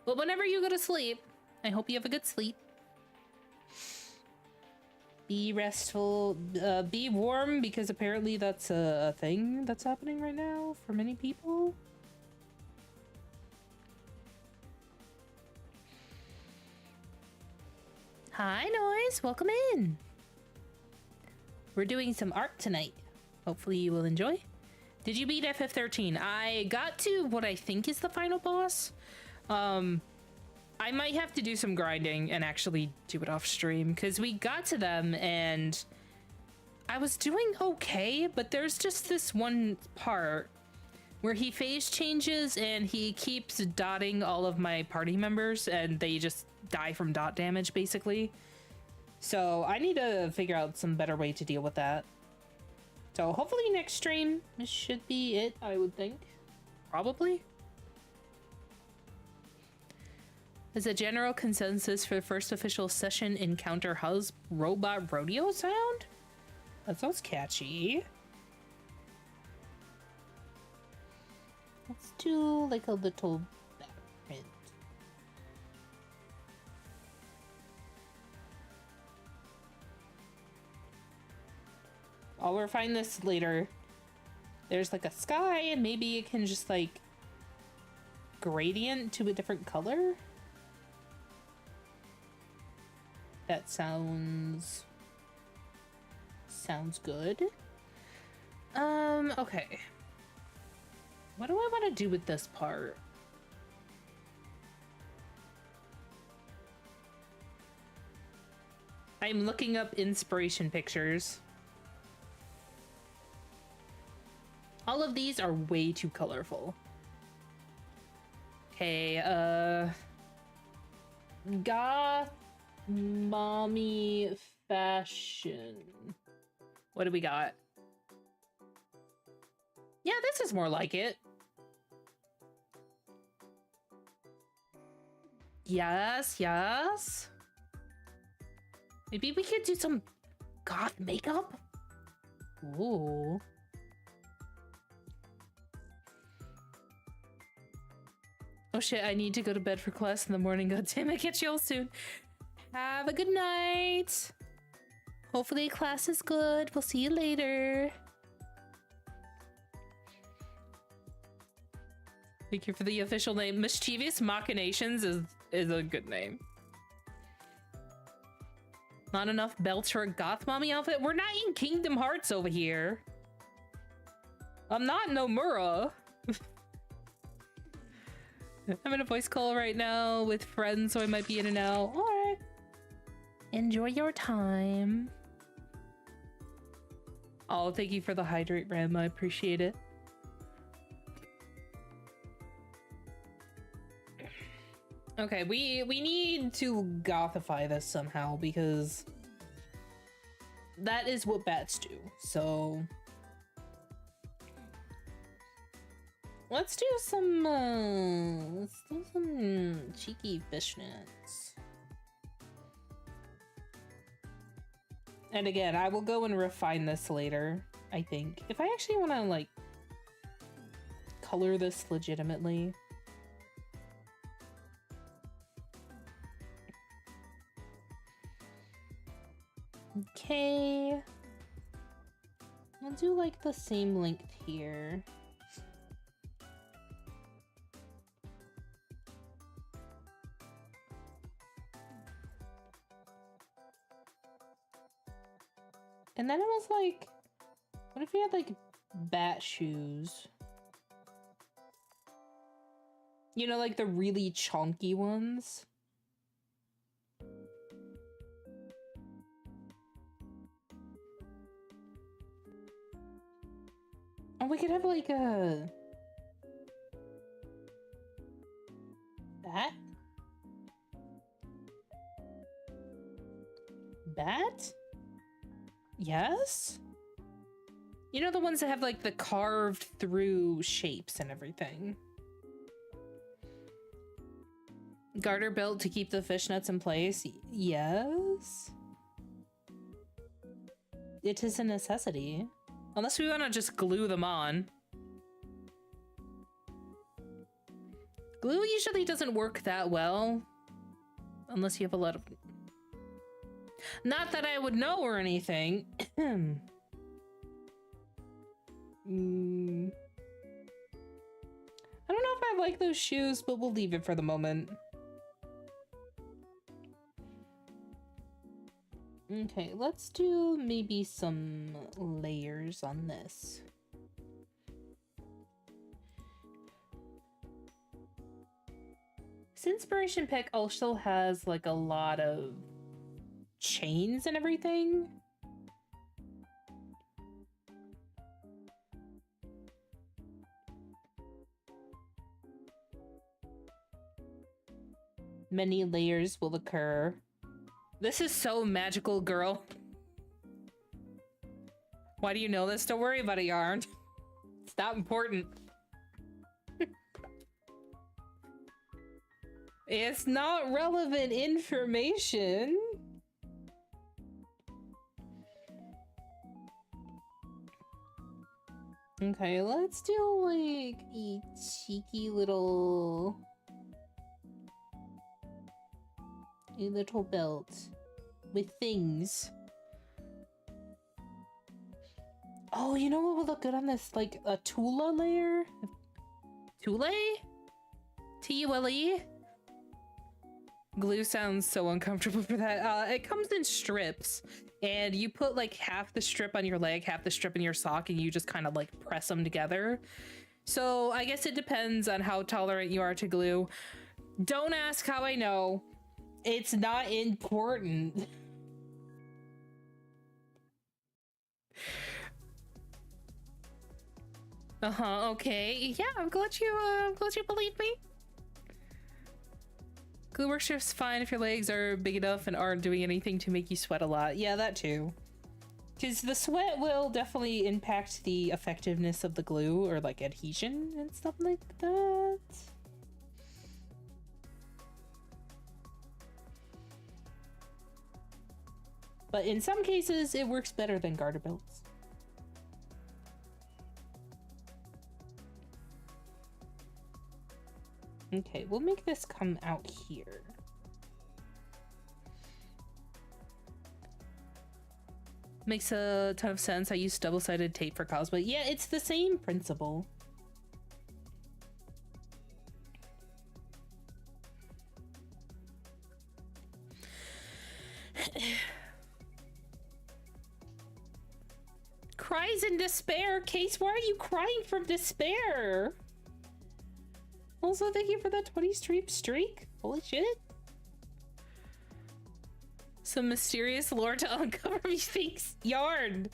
Speaker 1: But whenever you go to sleep, I hope you have a good sleep. Be restful, be warm, because apparently that's a thing that's happening right now for many people. Hi, Noise. Welcome in. We're doing some art tonight. Hopefully you will enjoy. Did you beat FF13? I got to what I think is the final boss. I might have to do some grinding and actually do it off stream, because we got to them and I was doing okay, but there's just this one part where he phase changes and he keeps dotting all of my party members and they just die from dot damage, basically. So I need to figure out some better way to deal with that. So hopefully next stream should be it, I would think. Probably. As a general consensus for the first official session encounter, how's Robot Rodeo sound? That sounds catchy. Let's do like a little back print. I'll refine this later. There's like a sky and maybe it can just like gradient to a different color. That sounds good. Okay. What do I want to do with this part? I'm looking up inspiration pictures. All of these are way too colorful. Okay, goth mommy fashion. What do we got? Yeah, this is more like it. Yes, yes. Maybe we could do some goth makeup? Ooh. Oh shit, I need to go to bed for class in the morning. God damn it, catch y'all soon. Have a good night. Hopefully class is good. We'll see you later. Thank you for the official name. Mischievous Machinations is a good name. Not enough belts for a goth mommy outfit? We're not in Kingdom Hearts over here. I'm not Nomura. I'm in a voice call right now with friends, so I might be in and out. Alright. Enjoy your time. Oh, thank you for the hydrate, Ram. I appreciate it. Okay, we need to gothify this somehow because that is what bats do. So let's do some cheeky fishnets. And again, I will go and refine this later, I think. If I actually want to like color this legitimately. Okay. I'll do like the same length here. And then it was like, what if you had like bat shoes? You know, like the really chunky ones? Oh, we could have like a bat? Bat? Yes? You know, the ones that have like the carved through shapes and everything. Garter belt to keep the fishnets in place. Yes. It is a necessity. Unless we want to just glue them on. Glue usually doesn't work that well. Unless you have a lot of... Not that I would know or anything. I don't know if I like those shoes, but we'll leave it for the moment. Okay, let's do maybe some layers on this. This inspiration pick also has like a lot of chains and everything. Many layers will occur. This is so magical, girl. Why do you know this? Don't worry about it, Yarn. It's not important. It's not relevant information. Okay, let's do like a cheeky little... A little belt with things. Oh, you know what would look good on this? Like a Tula layer? Tule? T-U-L-E? Glue sounds so uncomfortable for that. It comes in strips, and you put like half the strip on your leg, half the strip in your sock, and you just kind of like press them together. So I guess it depends on how tolerant you are to glue. Don't ask how I know. It's not important. Okay. Yeah, I'm glad you believe me. Glue works just fine if your legs are big enough and aren't doing anything to make you sweat a lot. Yeah, that too. Because the sweat will definitely impact the effectiveness of the glue or like adhesion and stuff like that. But in some cases, it works better than garter belts. Okay, we'll make this come out here. Makes a ton of sense. I use double-sided tape for cosplay. Yeah, it's the same principle. Cries in despair. Case, why are you crying from despair? Also, thank you for that 20 streak. Holy shit. Some mysterious lore to uncover me thinks. Yarn.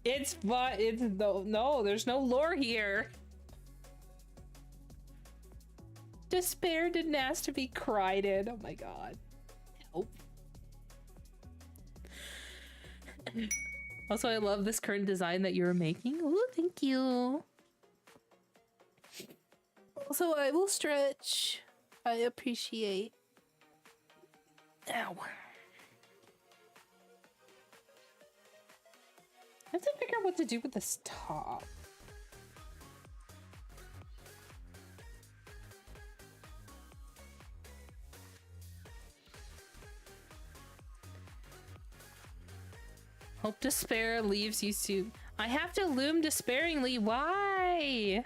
Speaker 1: It's but it's no, there's no lore here. Despair didn't ask to be cried in. Oh my god. Help. Also, I love this current design that you're making. Oh, thank you. Also, I will stretch. I appreciate. Ow. I have to figure out what to do with this top. Hope despair leaves you soon. I have to loom despairingly. Why?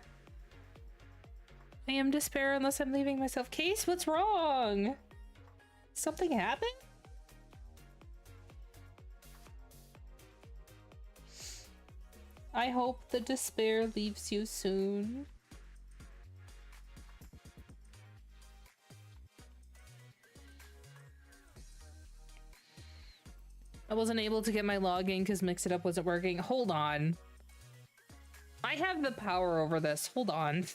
Speaker 1: I am despair unless I'm leaving myself. Case, what's wrong? Something happened? I hope the despair leaves you soon. I wasn't able to get my login because Mix It Up wasn't working. Hold on. I have the power over this. Hold on.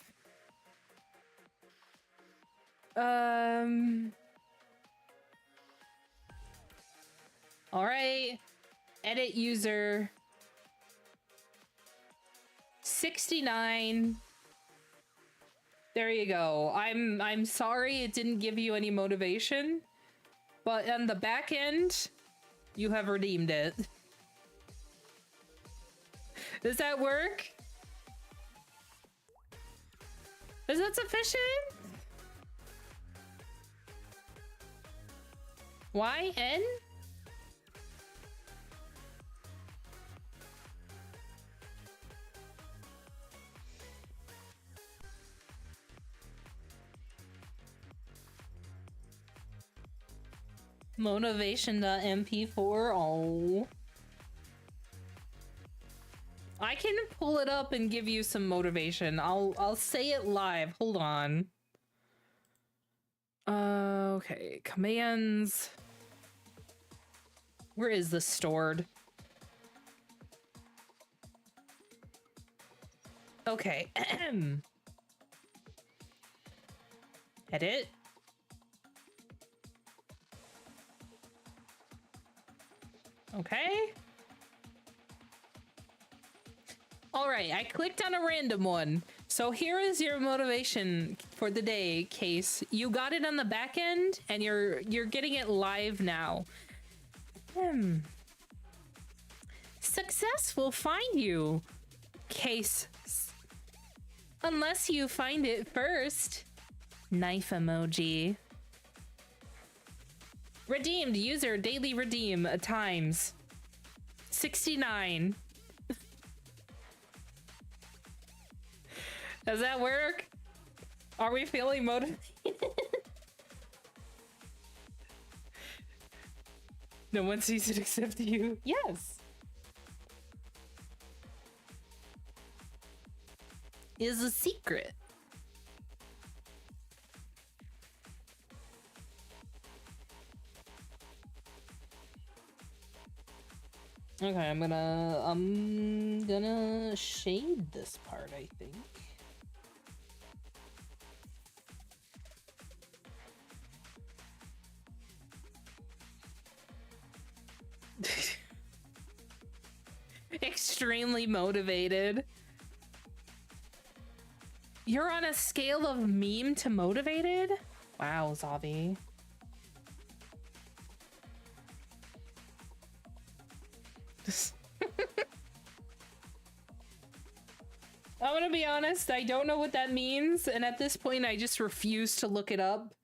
Speaker 1: All right. Edit user 69. There you go. I'm sorry it didn't give you any motivation, but on the back end, you have redeemed it. Does that work? Is that sufficient? YN? Motivation.mp4. Oh. I can pull it up and give you some motivation. I'll say it live. Hold on. Okay, commands. Where is this stored? Okay. Edit. Okay. All right, I clicked on a random one. So here is your motivation for the day, Case. You got it on the back end and you're getting it live now. Success will find you, Case. Unless you find it first. Knife emoji. Redeemed user daily redeem times 69. Does that work? Are we feeling motivated? No one sees it except you. Yes. Is a secret. Okay, I'm gonna shade this part, I think. Extremely motivated. You're on a scale of meme to motivated? Wow, Zavi. I'm gonna be honest, I don't know what that means, and at this point I just refuse to look it up.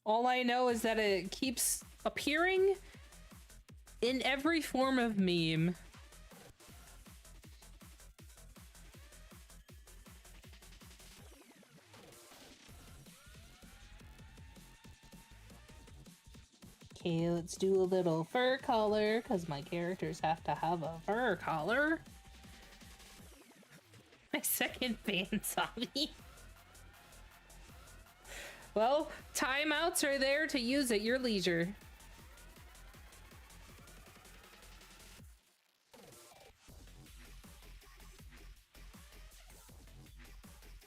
Speaker 1: All I know is that it keeps appearing in every form of meme. Okay, let's do a little fur collar, because my characters have to have a fur collar. My second fan, Sabi. Well, timeouts are there to use at your leisure.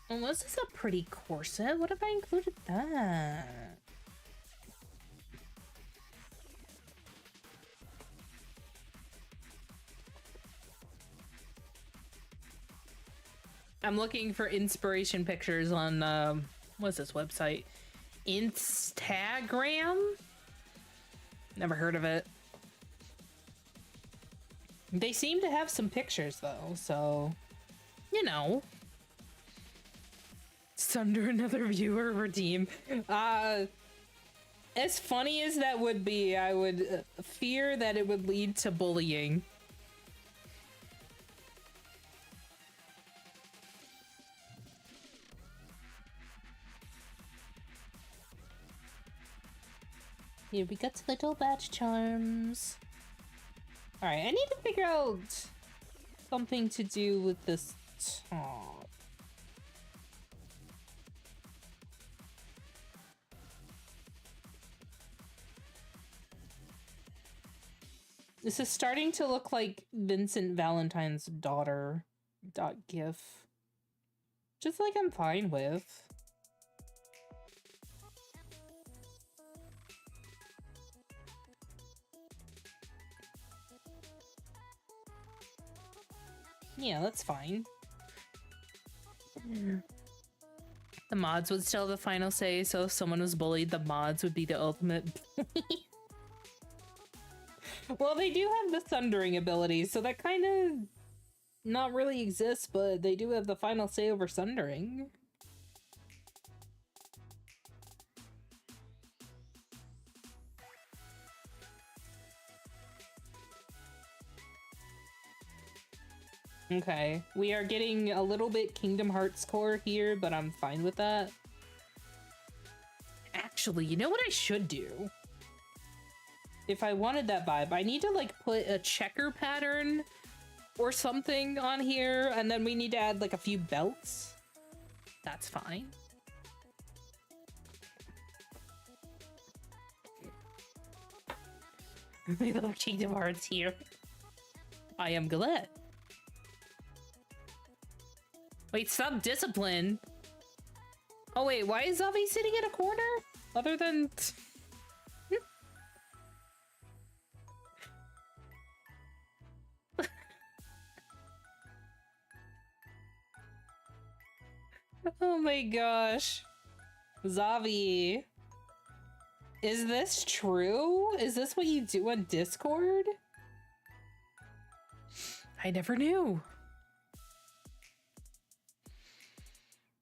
Speaker 1: Oh, this is a pretty corset. What if I included that? I'm looking for inspiration pictures on, what's this website? Instagram? Never heard of it. They seem to have some pictures, though, so, you know. Sunder another viewer redeem. As funny as that would be, I would fear that it would lead to bullying. Here we got little badge charms. Alright, I need to figure out something to do with this top. This is starting to look like Vincent Valentine's daughter .gif. Just like I'm fine with. Yeah, that's fine. The mods would still have the final say, so if someone was bullied, the mods would be the ultimate bully. Well, they do have the sundering ability, so that kind of not really exists, but they do have the final say over sundering. Okay, we are getting a little bit Kingdom Hearts core here, but I'm fine with that. Actually, you know what I should do? If I wanted that vibe, I need to like put a checker pattern or something on here, and then we need to add like a few belts. That's fine. We love Kingdom Hearts here. I am glad. Wait, stop discipline. Oh wait, why is Zavi sitting in a corner? Other than... Oh my gosh. Zavi. Is this true? Is this what you do on Discord? I never knew.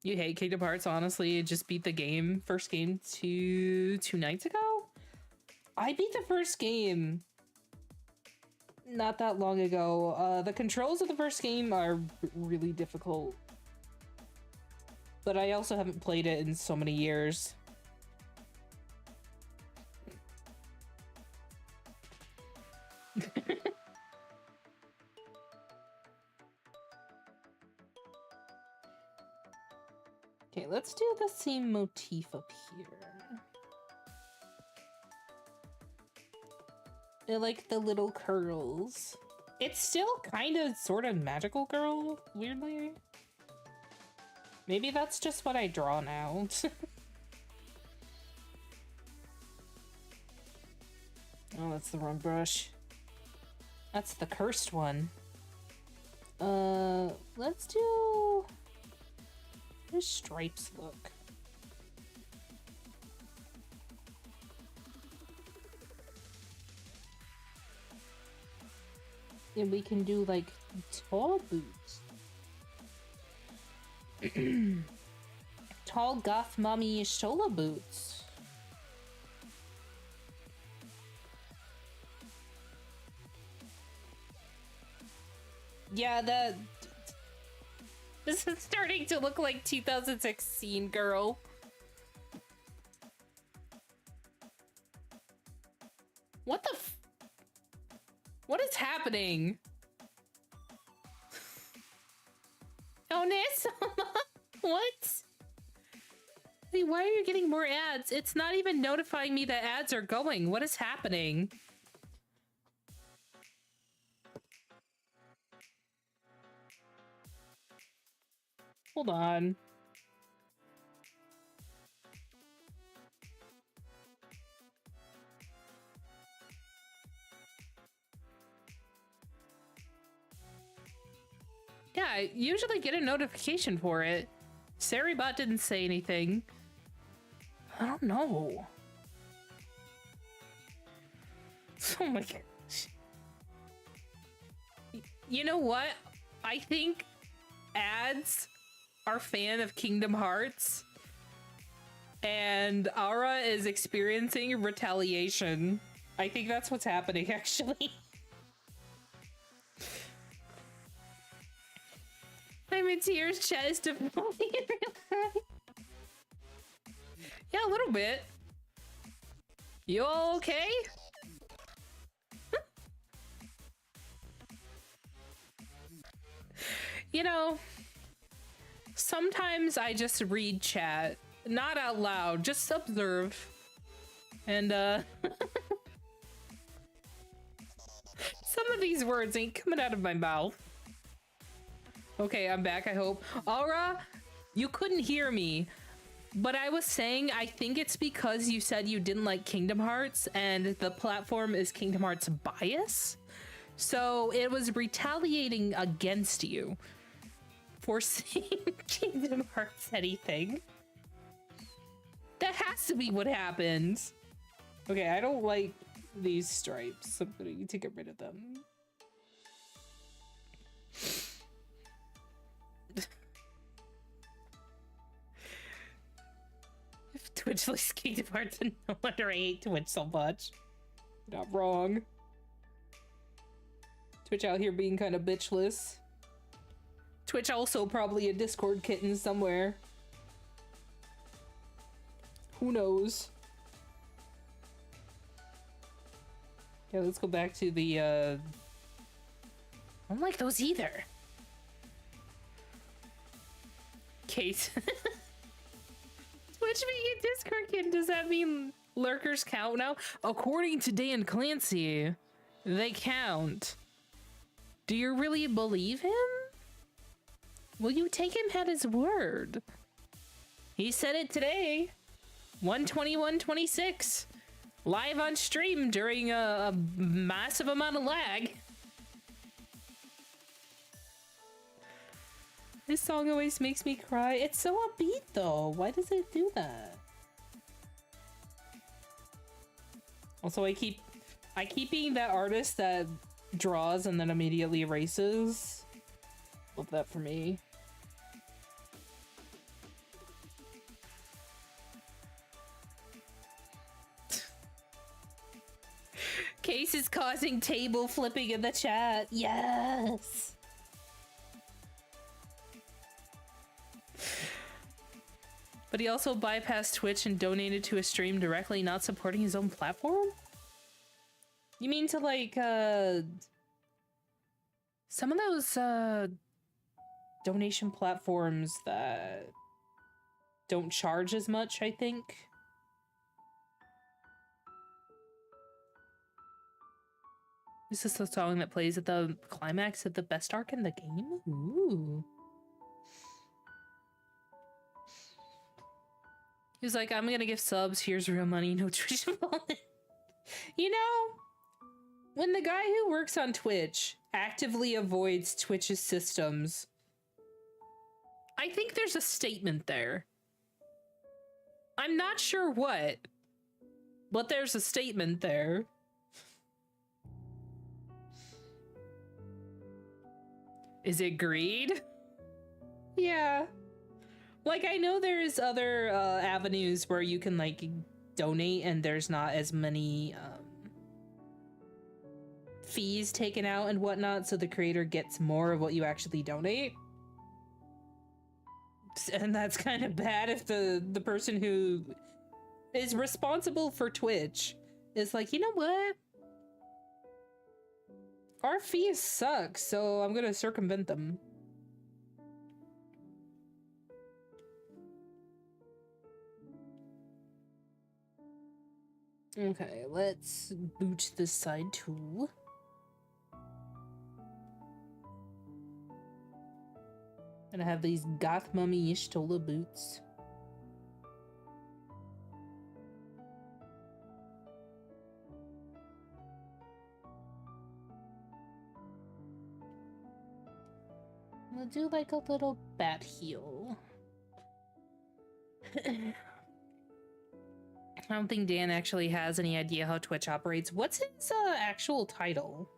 Speaker 1: You hate Kingdom Hearts, honestly. You just beat the game, first game two nights ago? I beat the first game not that long ago. The controls of the first game are really difficult. But I also haven't played it in so many years. Okay, let's do the same motif up here. I like the little curls. It's still kind of sort of magical girl, weirdly. Maybe that's just what I draw now. Oh, that's the wrong brush. That's the cursed one. Let's do... How does stripes look? And we can do like tall boots. Tall goth mommy Shola boots. Yeah, this is starting to look like 2016 girl. What the what is happening? Oh, Nesoma! What? Wait, why are you getting more ads? It's not even notifying me that ads are going. What is happening? Hold on. Yeah, I usually get a notification for it. Saribot didn't say anything. I don't know. Oh my gosh. You know what? I think ads are fan of Kingdom Hearts, and Aura is experiencing retaliation. I think that's what's happening, actually. I'm in tears, chat is developing in real time. Yeah, a little bit. You all okay? You know, sometimes I just read chat, not out loud, just observe. And, some of these words ain't coming out of my mouth. Okay, I'm back, I hope. Aura, you couldn't hear me, but I was saying I think it's because you said you didn't like Kingdom Hearts, and the platform is Kingdom Hearts bias. So it was retaliating against you for saying Kingdom Hearts anything. That has to be what happened. Okay, I don't like these stripes. I'm gonna need to get rid of them. If Twitch likes Kingdom Hearts, and no wonder I hate Twitch so much. Not wrong. Twitch out here being kind of bitchless. Twitch also probably a Discord kitten somewhere. Who knows? Yeah, let's go back to the, I don't like those either. Case. Twitch being a Discord kitten, does that mean lurkers count now? According to Dan Clancy, they count. Do you really believe him? Will you take him at his word? He said it today. 121.26. Live on stream during a massive amount of lag. This song always makes me cry. It's so upbeat though. Why does it do that? Also, I keep being that artist that draws and then immediately erases. Love that for me. Case is causing table flipping in the chat. Yes. But he also bypassed Twitch and donated to a stream directly, not supporting his own platform? You mean to like, some of those, donation platforms that don't charge as much, I think? This is the song that plays at the climax of the best arc in the game? Ooh. He was like, I'm gonna give subs, here's real money, no Twitch involvement. You know, when the guy who works on Twitch actively avoids Twitch's systems, I think there's a statement there. I'm not sure what, but there's a statement there. Is it greed? Yeah. Like, I know there's other avenues where you can, like, donate and there's not as many fees taken out and whatnot, so the creator gets more of what you actually donate. And that's kind of bad if the person who is responsible for Twitch is like, you know what? Our fees suck, so I'm gonna circumvent them. Okay, let's boot this side too. And I have these goth mummy Ishtola boots. We'll do like a little bat heel. I don't think Dan actually has any idea how Twitch operates. What's his actual title?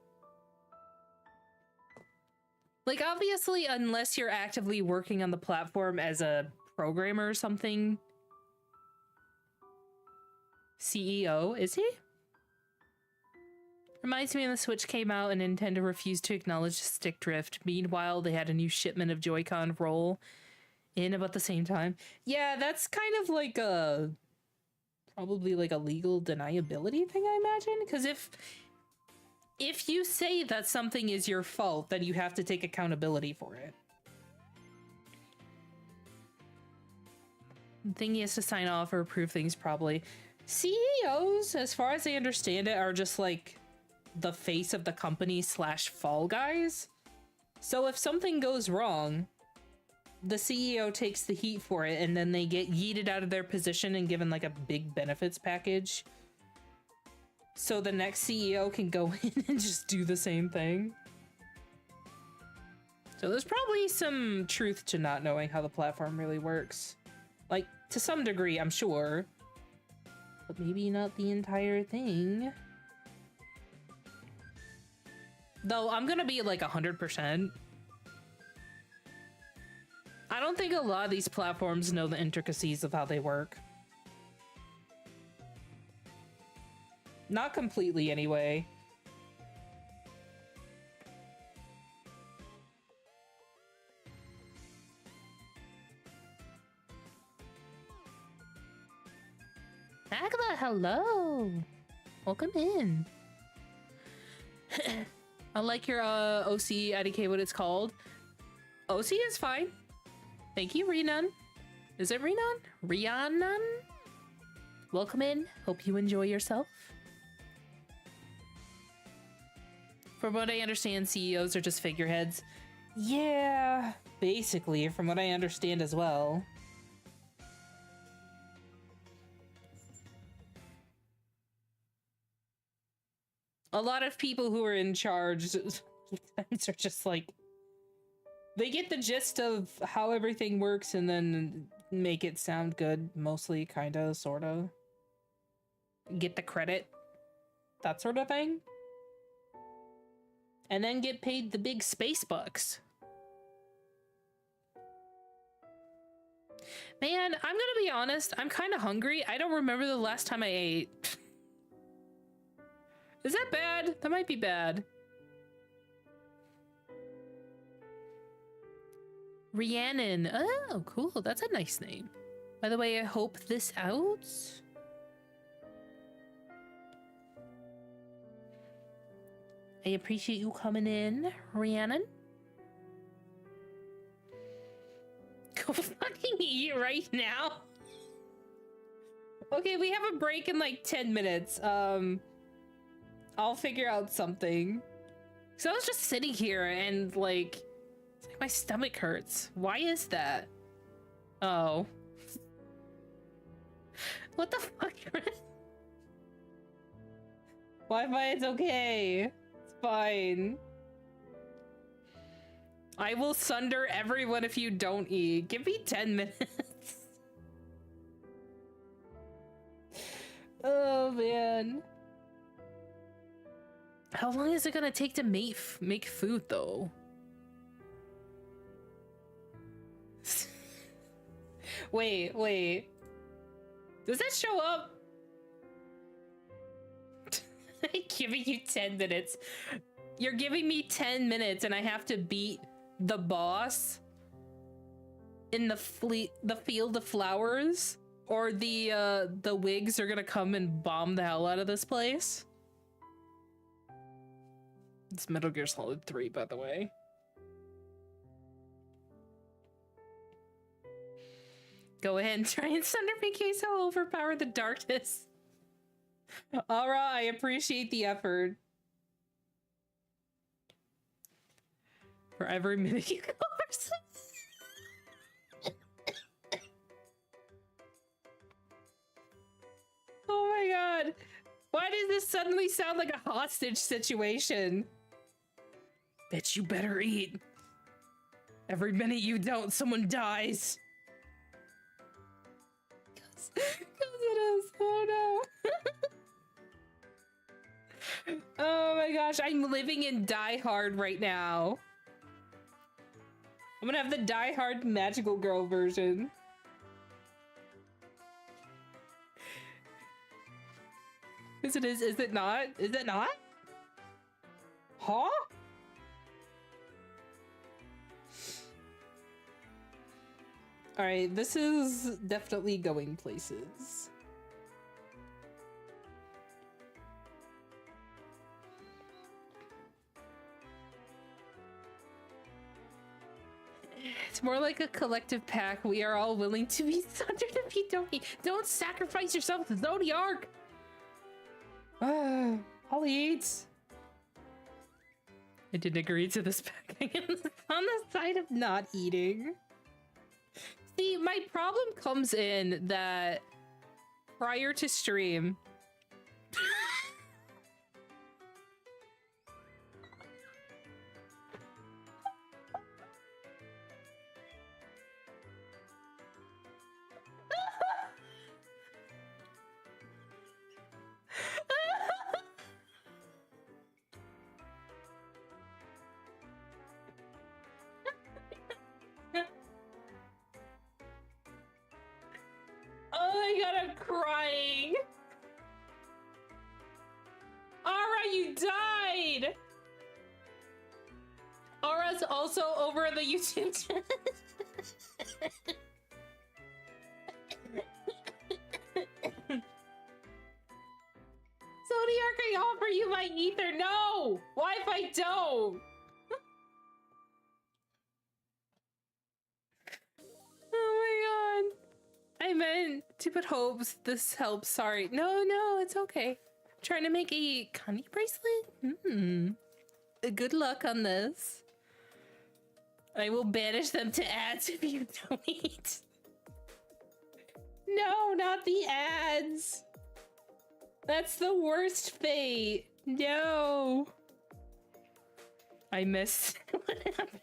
Speaker 1: Like, obviously, unless you're actively working on the platform as a programmer or something. CEO, is he? Reminds me when the Switch came out and Nintendo refused to acknowledge stick drift. Meanwhile, they had a new shipment of Joy-Con roll in about the same time. Yeah, that's kind of like a... probably like a legal deniability thing, I imagine? Because if you say that something is your fault, then you have to take accountability for it. I think he has to sign off or approve things probably. CEOs, as far as I understand it, are just like the face of the company slash fall guys. So if something goes wrong, the CEO takes the heat for it, and then they get yeeted out of their position and given like a big benefits package. So the next CEO can go in and just do the same thing. So there's probably some truth to not knowing how the platform really works. Like, to some degree, I'm sure. But maybe not the entire thing. Though, I'm gonna be like 100%. I don't think a lot of these platforms know the intricacies of how they work. Not completely, anyway. Agatha, hello! Welcome in. I like your OC IDK, what it's called. OC is fine. Thank you, Renan. Is it Renan? Rhiannon? Welcome in. Hope you enjoy yourself. From what I understand, CEOs are just figureheads. Yeah, basically, from what I understand as well. A lot of people who are in charge are just like, they get the gist of how everything works and then make it sound good, mostly, kinda, sorta. Get the credit, that sort of thing. And then get paid the big space bucks. Man, I'm gonna be honest, I'm kinda hungry. I don't remember the last time I ate. Is that bad? That might be bad. Rhiannon. Oh, cool. That's a nice name. By the way, I hope this out. I appreciate you coming in, Rhiannon. Go fucking eat right now. Okay, we have a break in like 10 minutes. I'll figure out something. So I was just sitting here and like, it's like my stomach hurts. Why is that? Oh. What the fuck? Wi-Fi, it's okay. It's fine. I will sunder everyone if you don't eat. Give me 10 minutes. Oh, man. How long is it gonna take to make food, though? Wait. Does that show up? I'm giving you 10 minutes. You're giving me 10 minutes and I have to beat the boss in the field of flowers? Or the wigs are gonna come and bomb the hell out of this place? It's Metal Gear Solid 3, by the way. Go ahead and try and sunder me, case I'll overpower the darkness. Alright, I appreciate the effort. For every minute you go or something. Oh my god. Why does this suddenly sound like a hostage situation? Bitch, you better eat. Every minute you don't, someone dies. Cause it is. Oh no. Oh my gosh, I'm living in Die Hard right now. I'm gonna have the Die Hard Magical Girl version. Is it not? Is it not? Huh? Alright, this is definitely going places. It's It's more like a collective pack. We are all willing to be sundered if you don't sacrifice yourself to Zodiark. All he eats. I didn't agree to this pack. On the side of not eating. See, my problem comes in that prior to stream, oh my god, I'm crying. Aura, you died. Aura's also over the YouTube channel. Zodiark, I offer you my ether. No! Why if I don't? Oh my god. I meant to put hopes. This helps. Sorry. No, it's okay. I'm trying to make a Connie bracelet? Good luck on this. I will banish them to ads if you donate. No, not the ads. That's the worst fate. No. I missed what happened.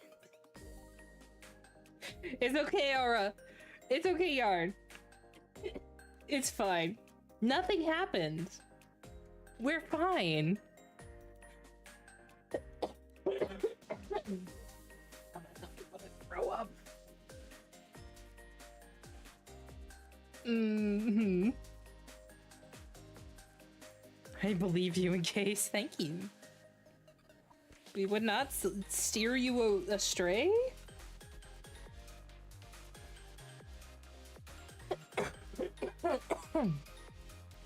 Speaker 1: It's okay, Aura. It's okay, Yarn. It's fine. Nothing happened. We're fine. I'm gonna throw up. I believe you in case. Thank you. We would not steer you astray?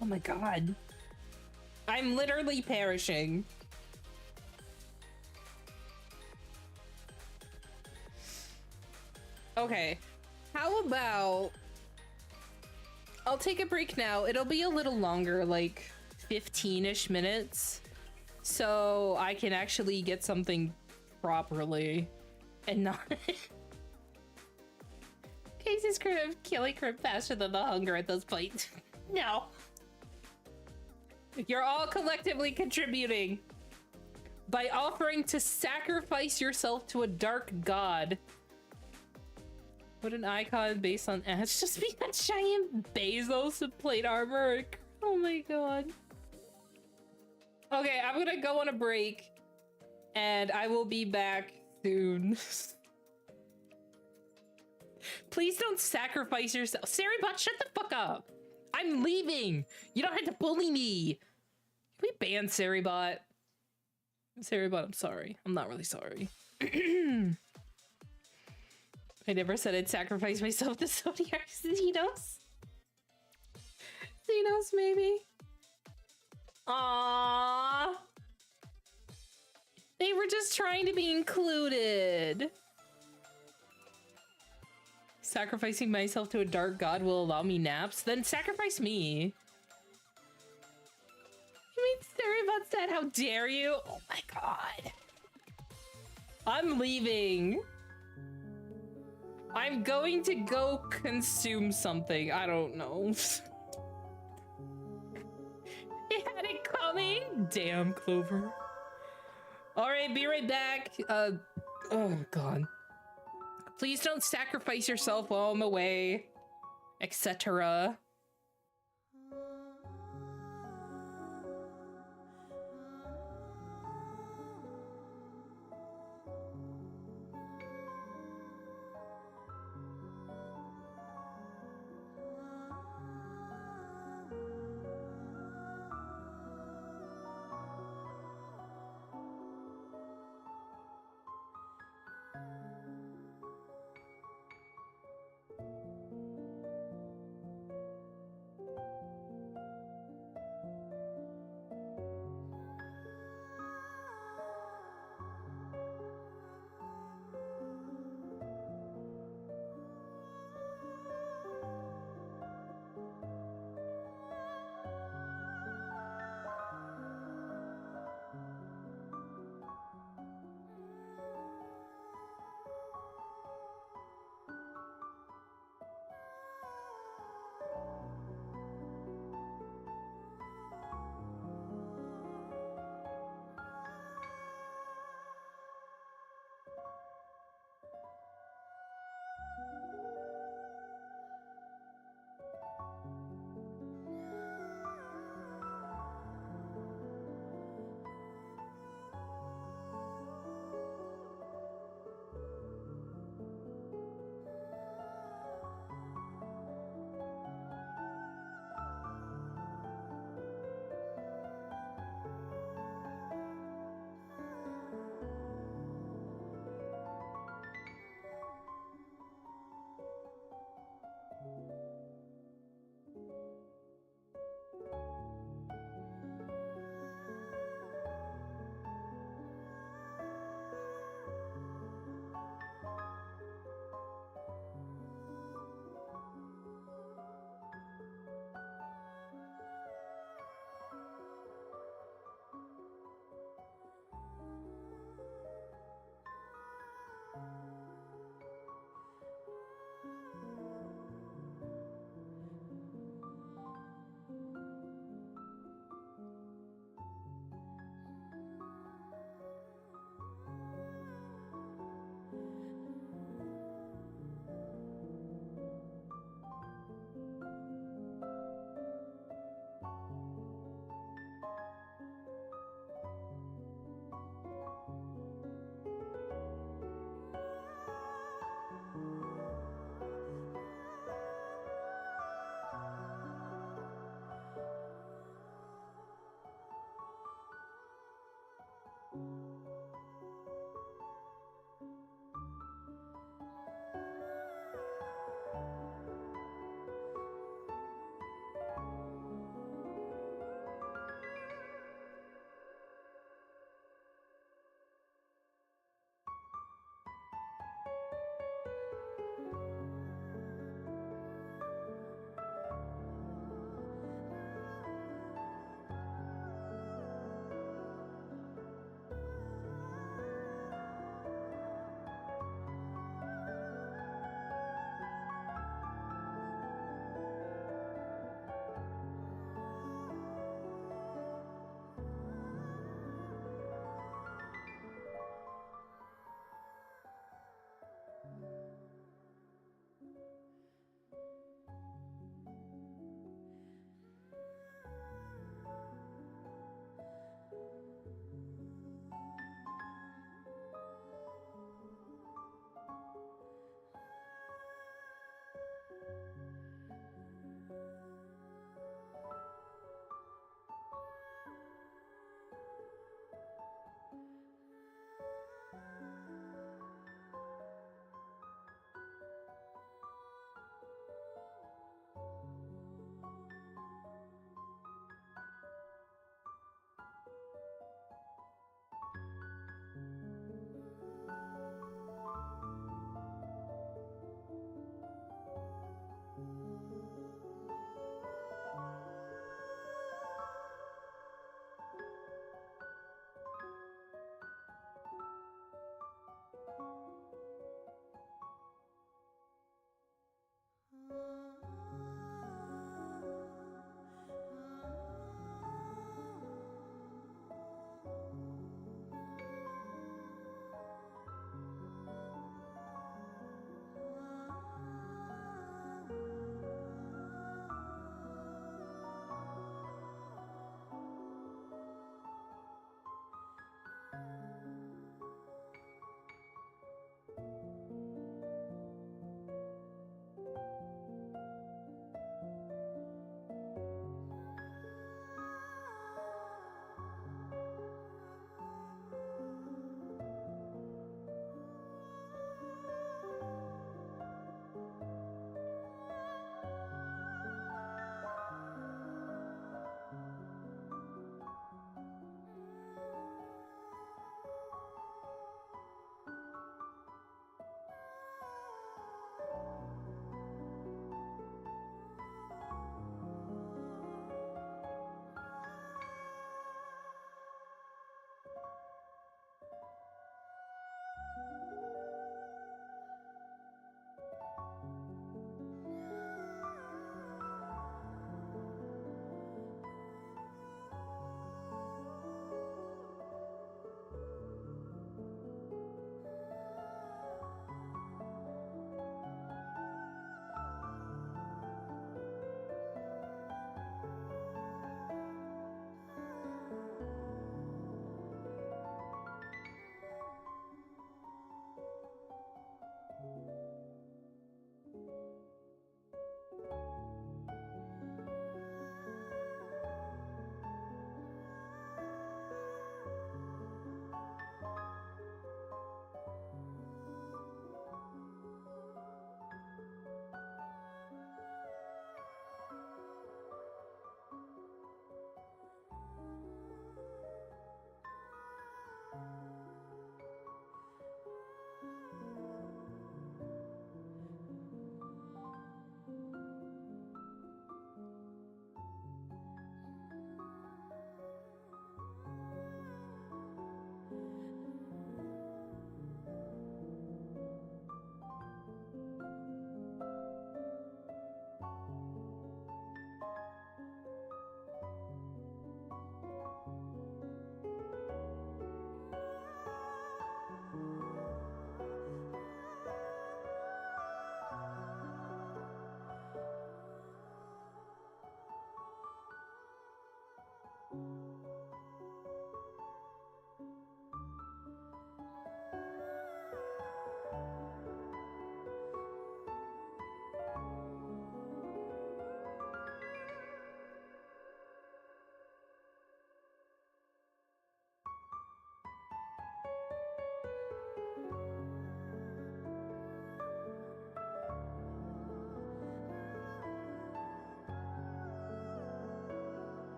Speaker 1: Oh my god. I'm literally perishing. Okay. How about... I'll take a break now. It'll be a little longer, like 15-ish minutes. So I can actually get something properly. And not... Casey's killing crib faster than the hunger at this point. No. You're all collectively contributing by offering to sacrifice yourself to a dark god. Put an icon based on ads. Just be that giant Bezos with plate armor. Oh my god. Okay, I'm gonna go on a break and I will be back soon. Please don't sacrifice yourself. Saribot, shut the fuck up. I'm leaving. You don't have to bully me. Can we ban Saribot? Saribot, I'm sorry. I'm not really sorry. I never said I'd sacrifice myself to Zodiark. Xenos? Xenos, maybe? Aww. They were just trying to be included. Sacrificing myself to a dark god will allow me naps? Then sacrifice me. You mean Saribot's dead? How dare you? Oh my god. I'm leaving. I'm going to go consume something. I don't know. It had it coming. Damn, Clover. All right, be right back. Oh god. Please don't sacrifice yourself while I'm away, etc.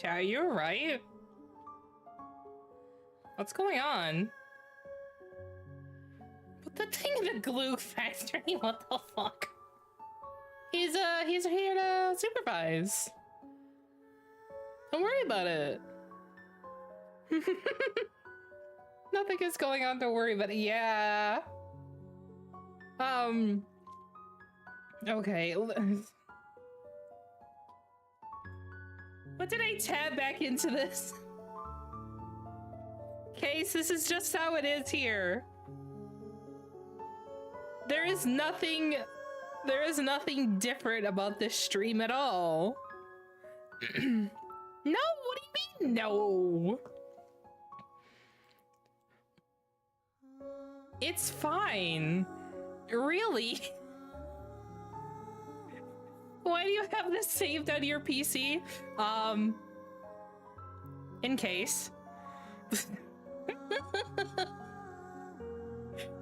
Speaker 1: Yeah, you're right. What's going on? Put the thing in the glue factory. What the fuck? He's here to supervise. Don't worry about it. Nothing is going on, don't worry about it. Yeah. Okay. What did I tab back into this? Case, this is just how it is here. There is nothing different about this stream at all. No, what do you mean no? It's fine. Really? Why do you have this saved on your PC? In case.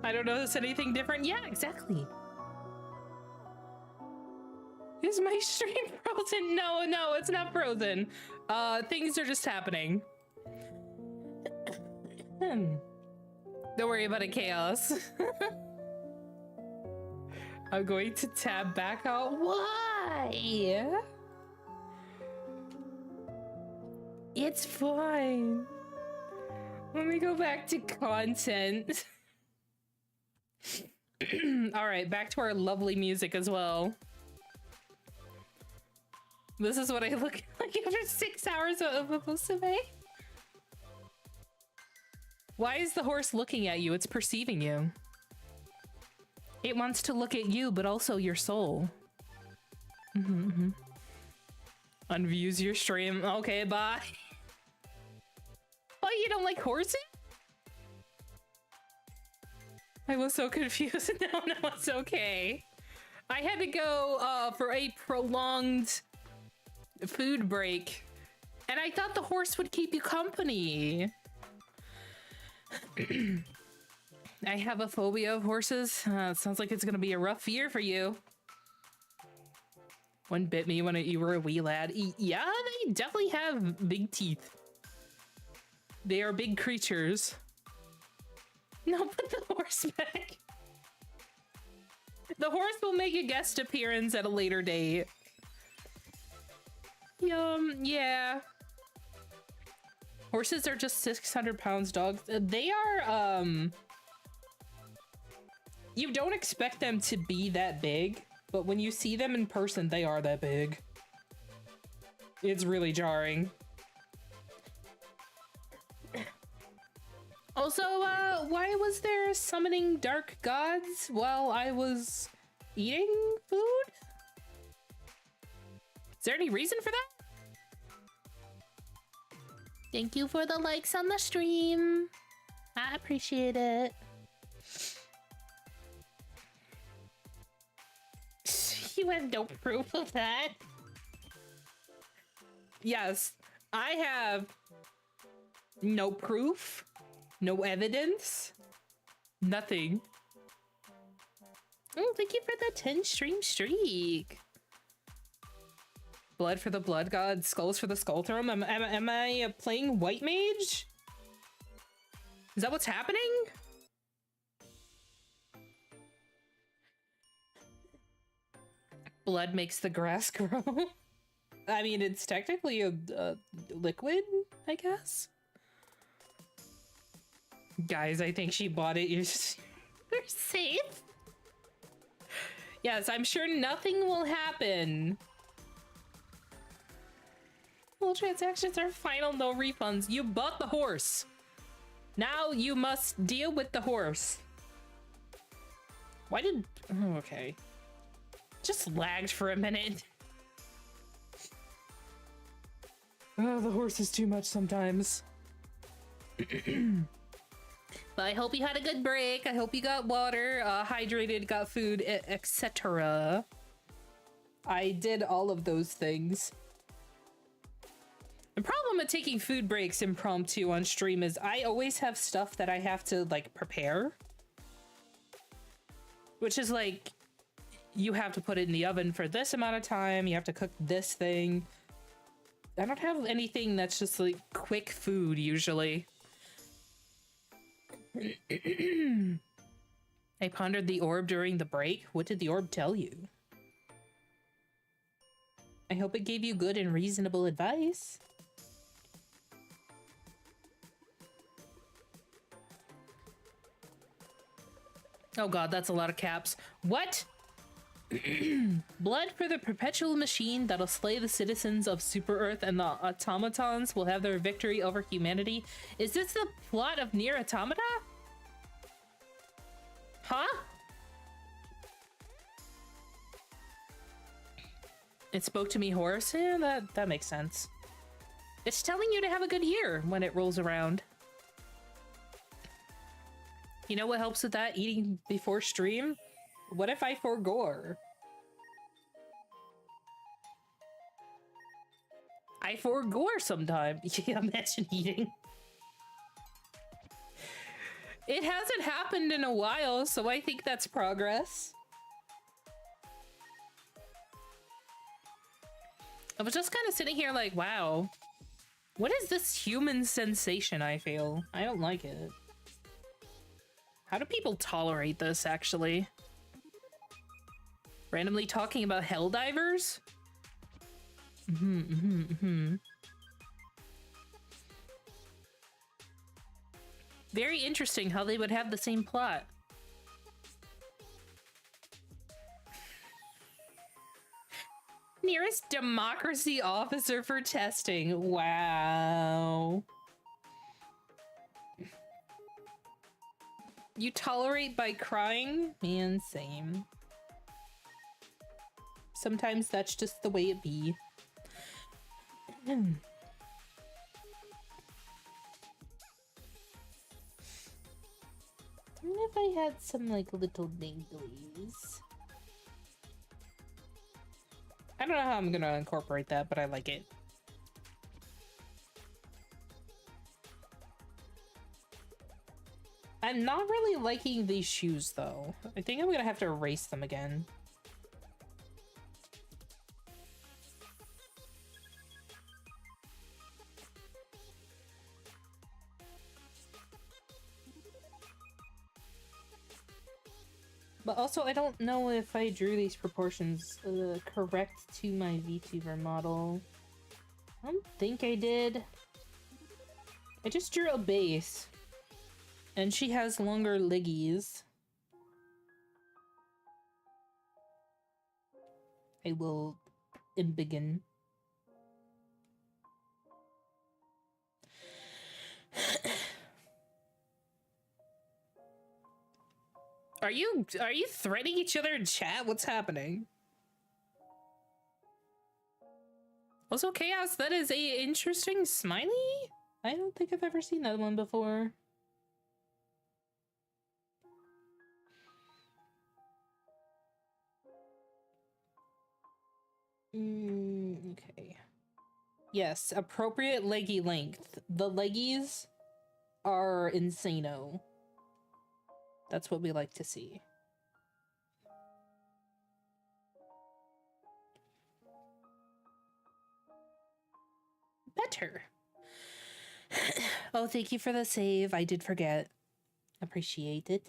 Speaker 1: I don't notice anything different. Yeah, exactly. Is my stream frozen? No, it's not frozen. Things are just happening. Don't worry about it, Chaos. I'm going to tab back out. Why? It's fine. Let me go back to content. All right, back to our lovely music as well. This is what I look like after 6 hours of Musume. Why is the horse looking at you? It's perceiving you. It wants to look at you, but also your soul. Unviews your stream. Okay, bye. Oh, you don't like horses? I was so confused. No, it's okay. I had to go for a prolonged food break, and I thought the horse would keep you company. I have a phobia of horses. It sounds like it's gonna be a rough year for you. One bit me when you were a wee lad. Yeah, they definitely have big teeth. They are big creatures. No, put the horse back. The horse will make a guest appearance at a later date. Yeah. Horses are just 600 pounds, dogs. They are, you don't expect them to be that big, but when you see them in person, they are that big. It's really jarring. Also, why was there summoning dark gods while I was eating food? Is there any reason for that? Thank you for the likes on the stream. I appreciate it. You have no proof of that. Yes, I have no proof, no evidence, nothing. Oh, thank you for the 10 stream streak. Blood for the blood god, skulls for the skull throne. Am I playing white mage? Is that what's happening? Blood makes the grass grow. I mean, it's technically a liquid, I guess. Guys, I think she bought it. You're safe. Yes, I'm sure nothing will happen. All transactions are final, no refunds. You bought the horse. Now you must deal with the horse. Why did... Oh, okay. Just lagged for a minute. Oh, the horse is too much sometimes. But I hope you had a good break. I hope you got water, hydrated, got food, etc. I did all of those things. The problem with taking food breaks impromptu on stream is I always have stuff that I have to, like, prepare. Which is like, you have to put it in the oven for this amount of time, you have to cook this thing. I don't have anything that's just like quick food usually. I pondered the orb during the break. What did the orb tell you? I hope it gave you good and reasonable advice. Oh god, that's a lot of caps. What? Blood for the perpetual machine that'll slay the citizens of Super Earth, and the automatons will have their victory over humanity. Is this the plot of Nier Automata? Huh? It spoke to me, Horace. Yeah, that makes sense. It's telling you to have a good year when it rolls around. You know what helps with that? Eating before stream? What if I forgore? I forgore sometime. Yeah, imagine eating. It hasn't happened in a while, so I think that's progress. I was just kind of sitting here like, wow. What is this human sensation I feel? I don't like it. How do people tolerate this, actually? Randomly talking about Helldivers? Very interesting how they would have the same plot. Nearest democracy officer for testing. Wow. You tolerate by crying? Man, same. Sometimes that's just the way it be. I wonder if I had some, like, little dinglies. I don't know how I'm gonna incorporate that, but I like it. I'm not really liking these shoes, though. I think I'm gonna have to erase them again. But also, I don't know if I drew these proportions correct to my VTuber model. I don't think I did. I just drew a base. And she has longer leggies. I will begin. Are you threatening each other in chat? What's happening? Also, Chaos, that is a interesting smiley? I don't think I've ever seen that one before. Okay. Yes, appropriate leggy length. The leggies are insano. That's what we like to see. Better. Oh, thank you for the save. I did forget. Appreciate it.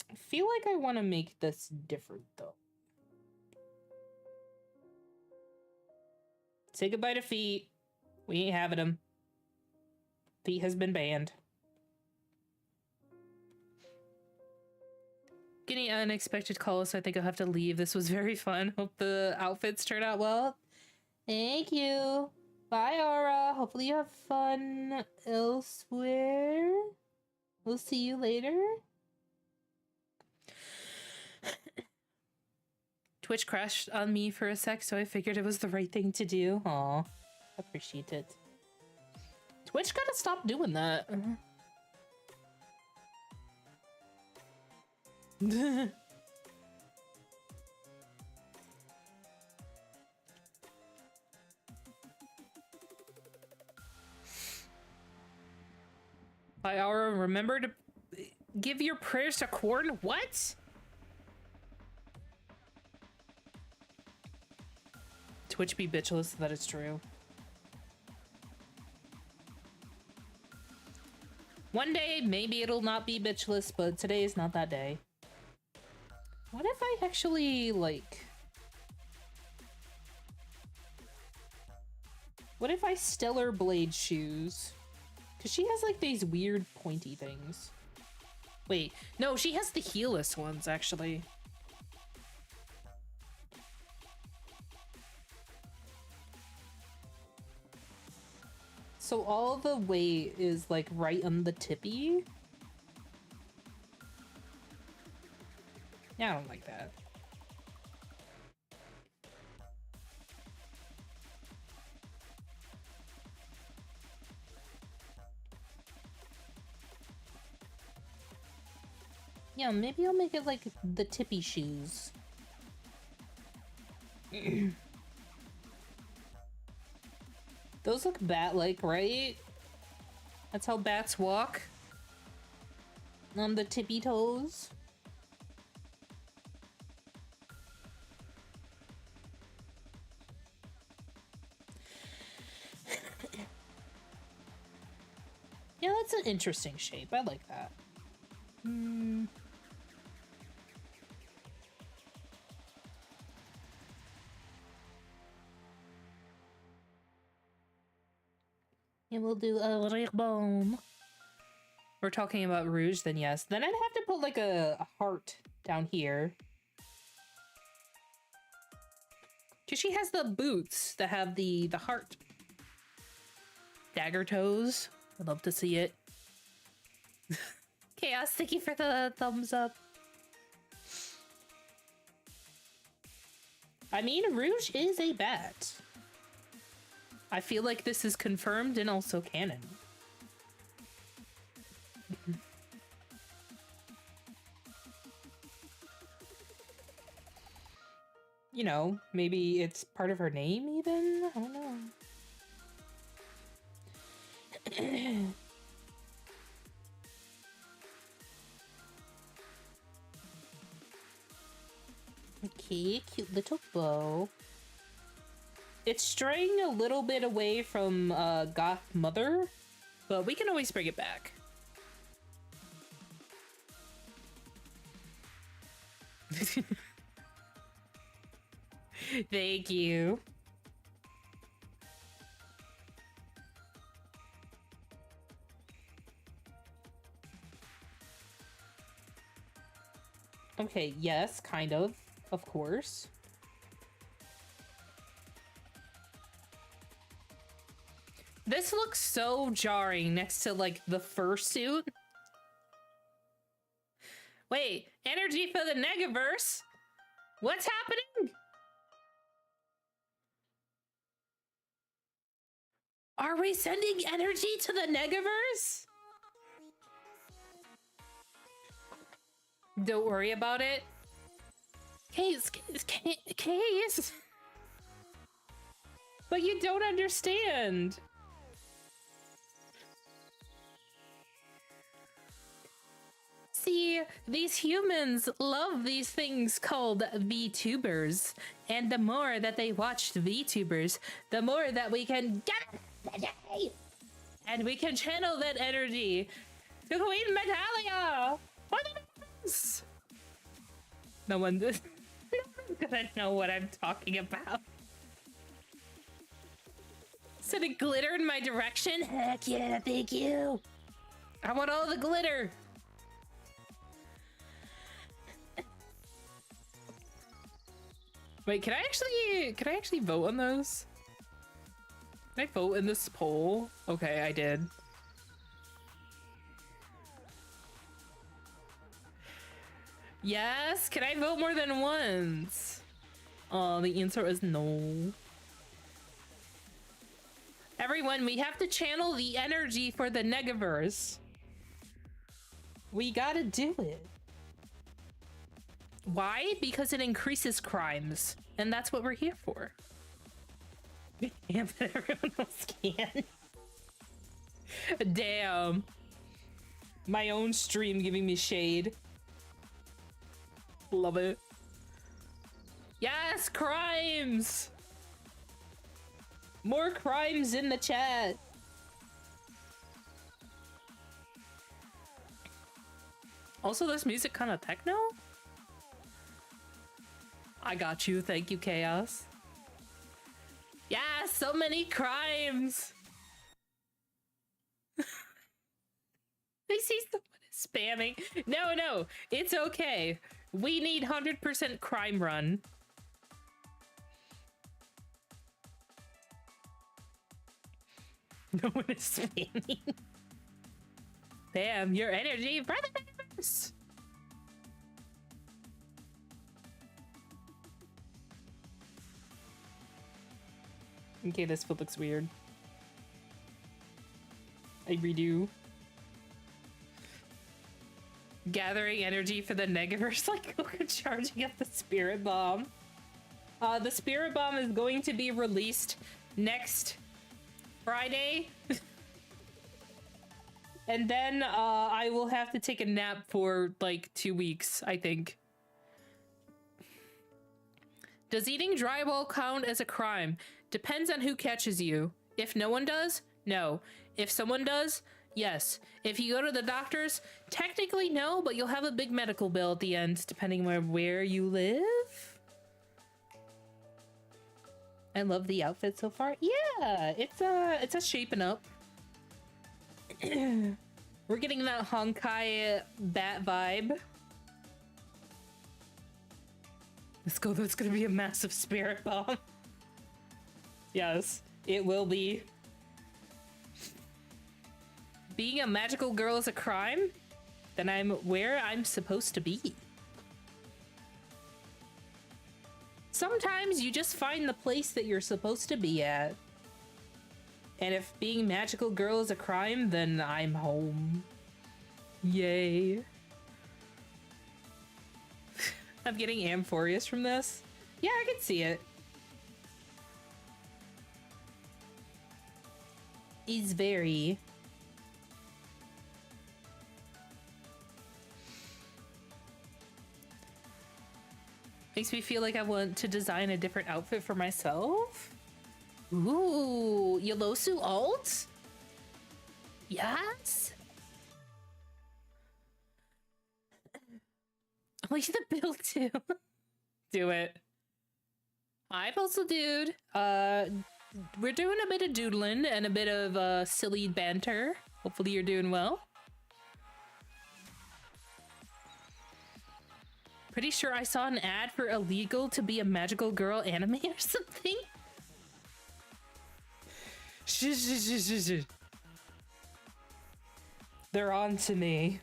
Speaker 1: I feel like I want to make this different, though. Say goodbye to feet. We ain't having them. Feet has been banned. Getting an unexpected call, so I think I'll have to leave. This was very fun. Hope the outfits turn out well. Thank you. Bye, Aura. Hopefully you have fun elsewhere. We'll see you later. Twitch crashed on me for a sec, so I figured it was the right thing to do. Aw, appreciate it. Twitch gotta stop doing that. By Aura, remember to give your prayers to Corn? What? Twitch be bitchless, that is true. One day, maybe it'll not be bitchless, but today is not that day. What if I actually, like... What if I Stellar Blade shoes? Because she has, like, these weird pointy things. Wait, no, she has the heelless ones, actually. So all the weight is, like, right on the tippy? Yeah, I don't like that. Yeah, maybe I'll make it like the tippy shoes. Those look bat-like, right? That's how bats walk. On the tippy toes. Yeah, that's an interesting shape. I like that. Hmm. And we'll do a ribbon. We're talking about Rouge, then yes. Then I'd have to put like a heart down here. Cause she has the boots that have the heart. Dagger toes. I'd love to see it. Chaos, thank you for the thumbs up. I mean, Rouge is a bat. I feel like this is confirmed and also canon. You know, maybe it's part of her name even? I don't know. Okay, cute little bow. It's straying a little bit away from Goth Mother, but we can always bring it back. Thank you. Okay, yes, kind of course. This looks so jarring next to, like, the fursuit. Wait, energy for the Negaverse? What's happening? Are we sending energy to the Negaverse? Don't worry about it. Case. But you don't understand. See, these humans love these things called VTubers, and the more that they watch VTubers, the more that we can get energy, and we can channel that energy to Queen Metalia. No one's gonna know what I'm talking about. Sending glitter in my direction? Heck yeah, thank you. I want all the glitter. Wait, can I actually vote on those? Can I vote in this poll? Okay, I did. Yes, can I vote more than once? Oh, the answer is no. Everyone, we have to channel the energy for the Negaverse. We gotta do it. Why? Because it increases crimes, and that's what we're here for. Yeah, but everyone else can. Damn. My own stream giving me shade. Love it. Yes, crimes! More crimes in the chat. Also, this music kind of techno? I got you. Thank you, Chaos. Yeah, so many crimes. I see someone is spamming. No, no, it's okay. We need 100% crime run. No one is spamming. Bam, your energy for the universe. Okay, this foot looks weird. I redo. Gathering energy for the Negaverse, like Goku charging up the Spirit Bomb. The Spirit Bomb is going to be released next Friday. And then I will have to take a nap for like 2 weeks, I think. Does eating drywall count as a crime? Depends on who catches you. If no one does, no. If someone does, yes. If you go to the doctors, technically no, but you'll have a big medical bill at the end, depending on where you live. I love the outfit so far. Yeah, it's a shaping up. We're getting that Honkai bat vibe. Let's go, that's gonna be a massive spirit bomb. Yes, it will be. Being a magical girl is a crime? Then I'm where I'm supposed to be. Sometimes you just find the place that you're supposed to be at. And if being magical girl is a crime, then I'm home. Yay. I'm getting Amphorius from this. Yeah, I can see it. He's very... Makes me feel like I want to design a different outfit for myself. Ooh, Yolosu alt? Yes? I like the build too. Do it. Hi, Postal Dude. We're doing a bit of doodling and a bit of silly banter. Hopefully you're doing well. Pretty sure I saw an ad for illegal to be a magical girl anime or something. They're on to me.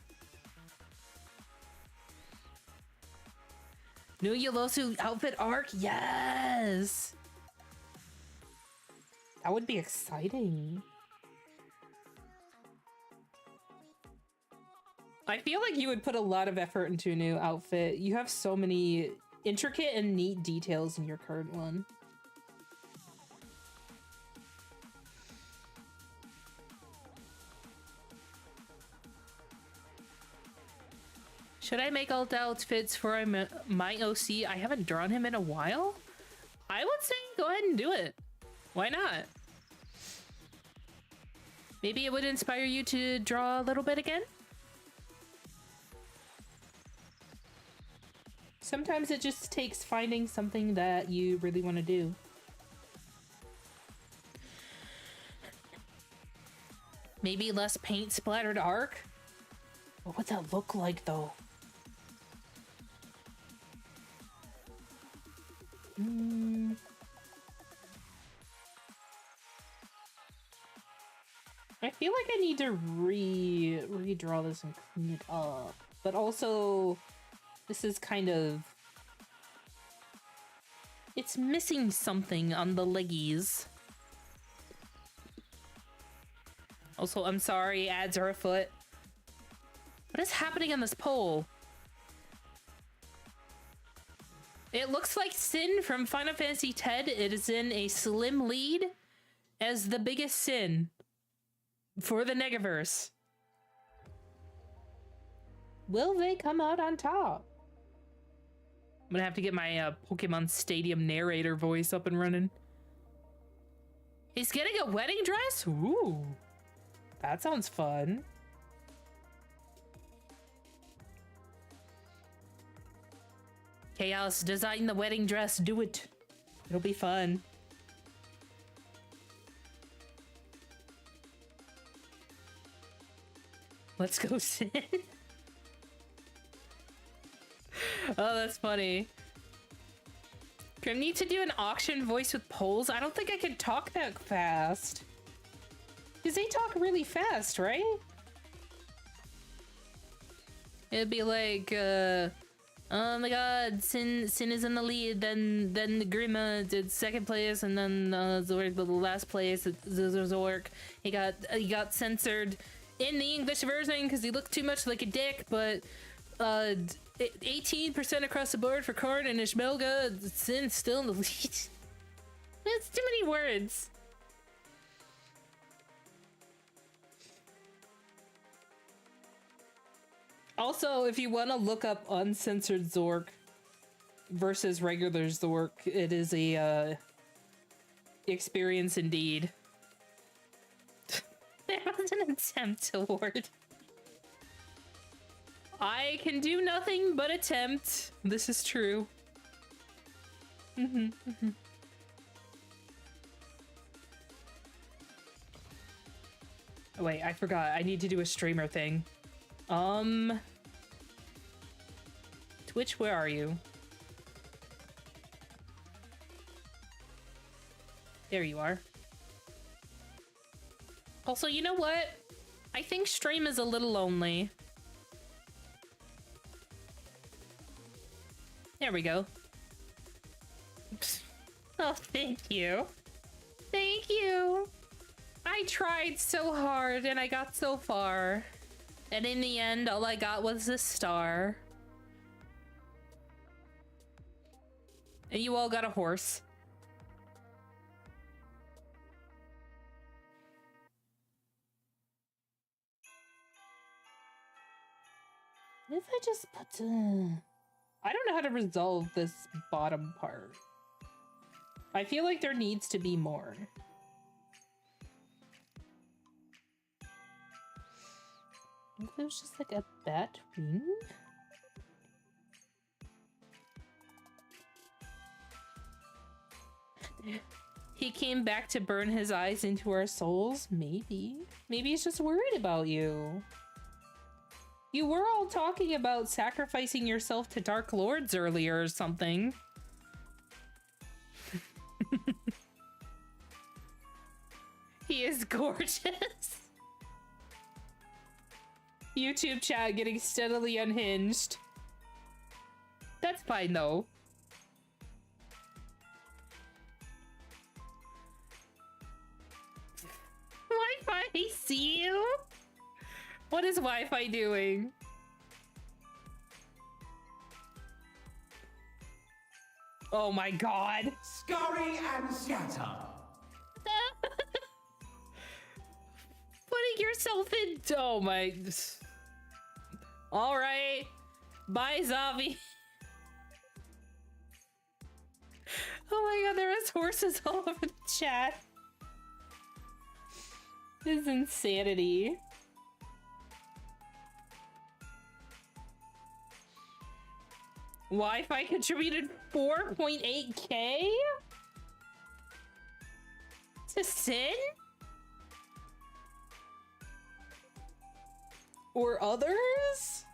Speaker 1: New Yolosu outfit arc? Yes! That would be exciting. I feel like you would put a lot of effort into a new outfit. You have so many intricate and neat details in your current one. Should I make alt outfits for my OC? I haven't drawn him in a while. I would say go ahead and do it. Why not? Maybe it would inspire you to draw a little bit again? Sometimes it just takes finding something that you really want to do. Maybe less paint splattered arc? What would that look like though? I feel like I need to redraw this and clean it up. But also, this is kind of... It's missing something on the leggies. Also, I'm sorry, ads are afoot. What is happening on this poll? It looks like Sin from Final Fantasy X. It is in a slim lead as the biggest sin for the Negaverse. Will they come out on top? I'm gonna have to get my Pokemon Stadium narrator voice up and running. He's getting a wedding dress? Ooh. That sounds fun. Chaos, design the wedding dress. Do it. It'll be fun. Let's go sit. Oh, that's funny. I need to do an auction voice with polls. I don't think I can talk that fast. Because they talk really fast, right? It'd be like, oh my god, Sin is in the lead, then the Grima did second place, and then Zork the last place. Zork, he got censored in the English version because he looked too much like a dick, but 18% across the board for Korn and Ishmelga. Sin's still in the lead. It's too many words. Also, if you want to look up uncensored Zork versus regular Zork, it is a experience indeed. There was an attempt award. I can do nothing but attempt. This is true. Oh, wait, I forgot. I need to do a streamer thing. Twitch, where are you? There you are. Also, you know what? I think stream is a little lonely. There we go. Oh, thank you. Thank you. I tried so hard and I got so far. And in the end, all I got was a star. And you all got a horse. What if I just put I don't know how to resolve this bottom part. I feel like there needs to be more. What if it was just like a bat wing? He came back to burn his eyes into our souls? Maybe. Maybe he's just worried about you. You were all talking about sacrificing yourself to Dark Lords earlier or something. He is gorgeous. YouTube chat getting steadily unhinged. That's fine though. Wi-Fi, see you? What is Wi-Fi doing? Oh my god.
Speaker 2: Scurry and scatter.
Speaker 1: Putting yourself in. Oh my. All right. Bye, Zavi. Oh my god, there is horses all over the chat. This is insanity. Wi-Fi contributed 4.8k to Sin? Or others?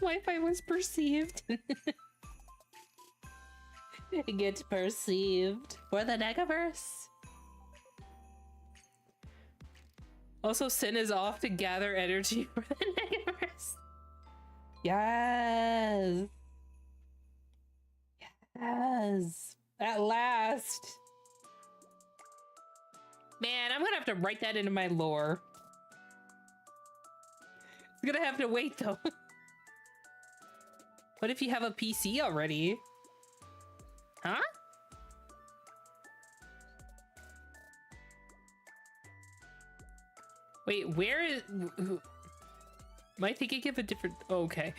Speaker 1: Wi-Fi was perceived. Get perceived for the Negaverse. Also, Sin is off to gather energy for the Negaverse. Yes. Yes. At last. Man, I'm gonna have to write that into my lore. I'm gonna have to wait though. What if you have a PC already? Huh? Wait, where is... Am I thinking of a different... Oh, okay.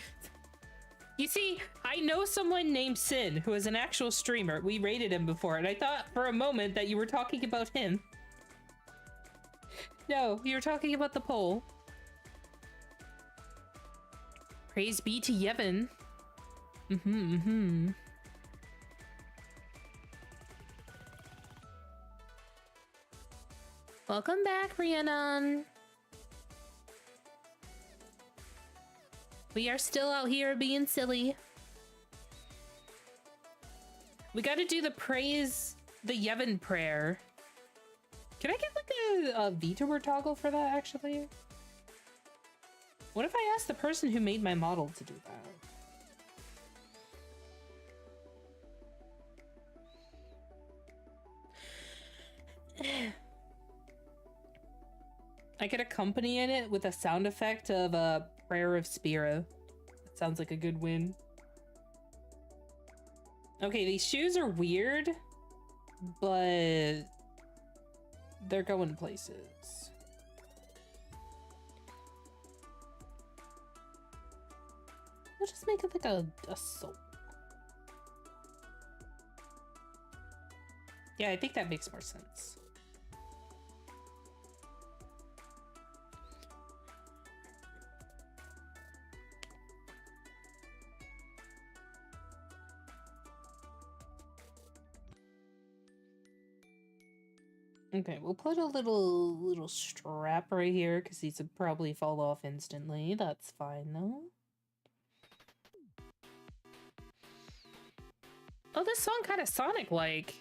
Speaker 1: You see, I know someone named Sin who is an actual streamer. We rated him before, and I thought for a moment that you were talking about him. No, you were talking about the poll. Praise be to Yevon. Welcome back, Rhiannon. We are still out here being silly. We gotta do the praise the Yevon prayer. Can I get like a VTuber toggle for that, actually? What if I ask the person who made my model to do that? I could accompany in it with a sound effect of a prayer of Spira. That sounds like a good win. Okay, these shoes are weird, but they're going places. We'll just make it like a soul. Yeah, I think that makes more sense. Okay, we'll put a little strap right here because these would probably fall off instantly. That's fine though. Oh, this song kind of Sonic-like.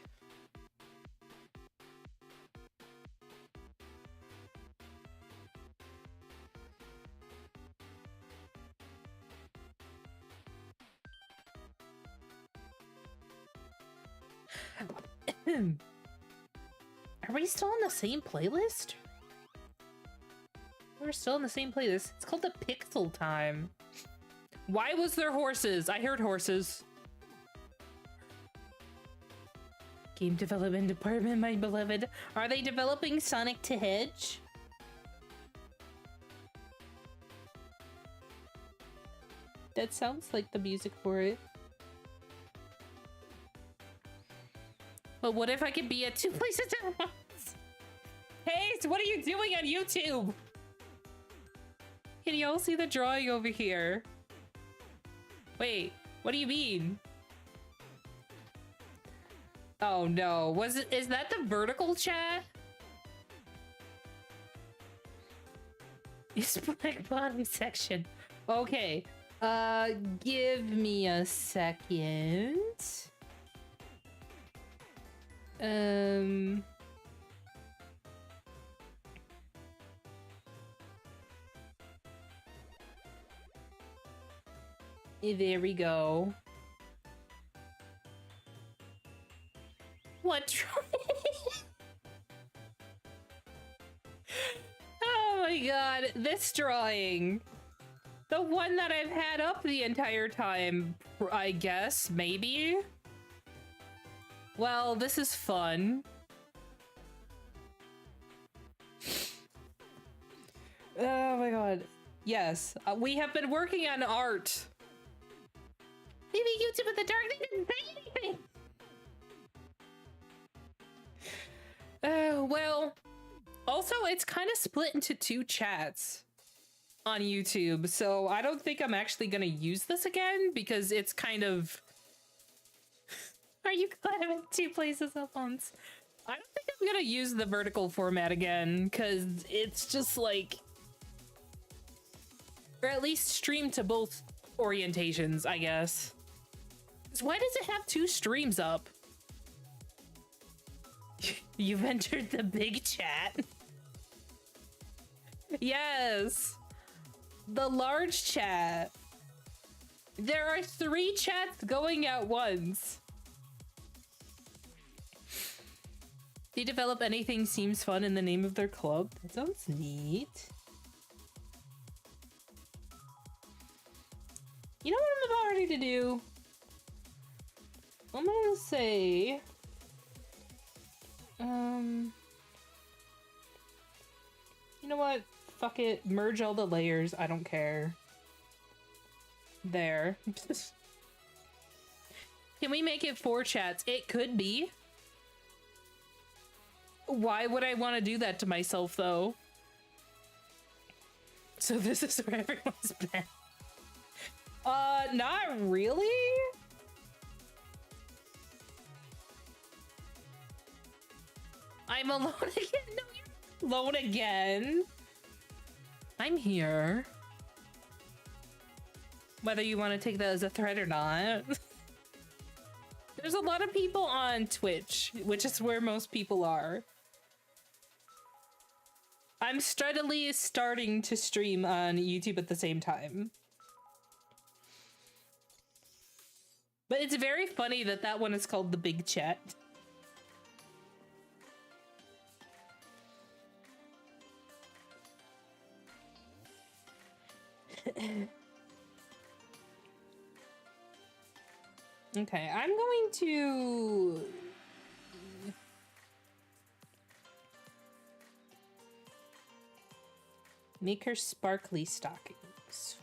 Speaker 1: Are we still on the same playlist? We're still in the same playlist. It's called the Pixel Time. Why was there horses? I heard horses. Game development department, my beloved. Are they developing Sonic to Hedge? That sounds like the music for it. But what if I could be at two places at once? Hey, so what are you doing on YouTube? Can you all see the drawing over here? Wait, what do you mean? Oh no, is that the vertical chat? It's black bottom section. Okay, give me a second. There we go. What? Oh my god, this drawing. The one that I've had up the entire time, I guess, maybe? Well, this is fun. Oh my god. Yes, we have been working on art. Maybe YouTube in the dark, they didn't say anything. Well, also it's kind of split into two chats on YouTube, so I don't think I'm actually gonna use this again because it's kind of... Are you glad I'm in two places at once? I don't think I'm gonna use the vertical format again because it's just like... Or at least stream to both orientations, I guess. So why does it have two streams up? You've entered the big chat. Yes. The large chat. There are 3 chats going at once. They develop anything seems fun in the name of their club. That sounds neat. You know what I'm about ready to do? I'm gonna say... You know what? Fuck it. Merge all the layers. I don't care. There. Can we make it 4 chats? It could be. Why would I want to do that to myself, though? So this is where everyone's been. Not really? I'm alone again? No, you're alone again. I'm here. Whether you want to take that as a threat or not. There's a lot of people on Twitch, which is where most people are. I'm steadily starting to stream on YouTube at the same time. But it's very funny that that one is called The Big Chat. Okay, I'm going to... make her sparkly stockings.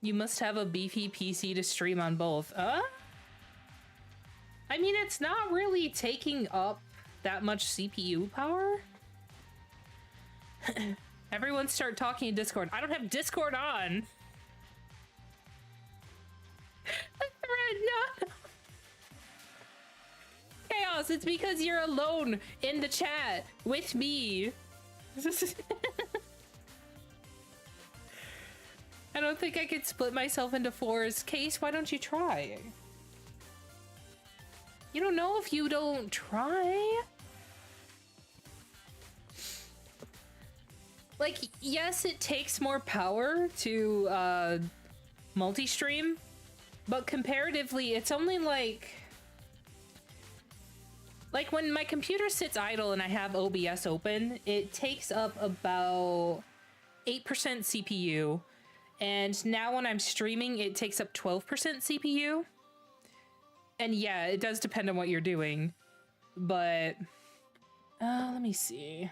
Speaker 1: You must have a beefy PC to stream on both. I mean, it's not really taking up that much CPU power. Everyone start talking in Discord. I don't have Discord on. No. Chaos, it's because you're alone in the chat with me. I don't think I could split myself into 4s. Case, why don't you try? You don't know if you don't try. Like, yes, it takes more power to multi-stream, but comparatively, it's only like when my computer sits idle and I have OBS open, it takes up about 8% CPU. And now when I'm streaming, it takes up 12% CPU. And yeah, it does depend on what you're doing. But, let me see.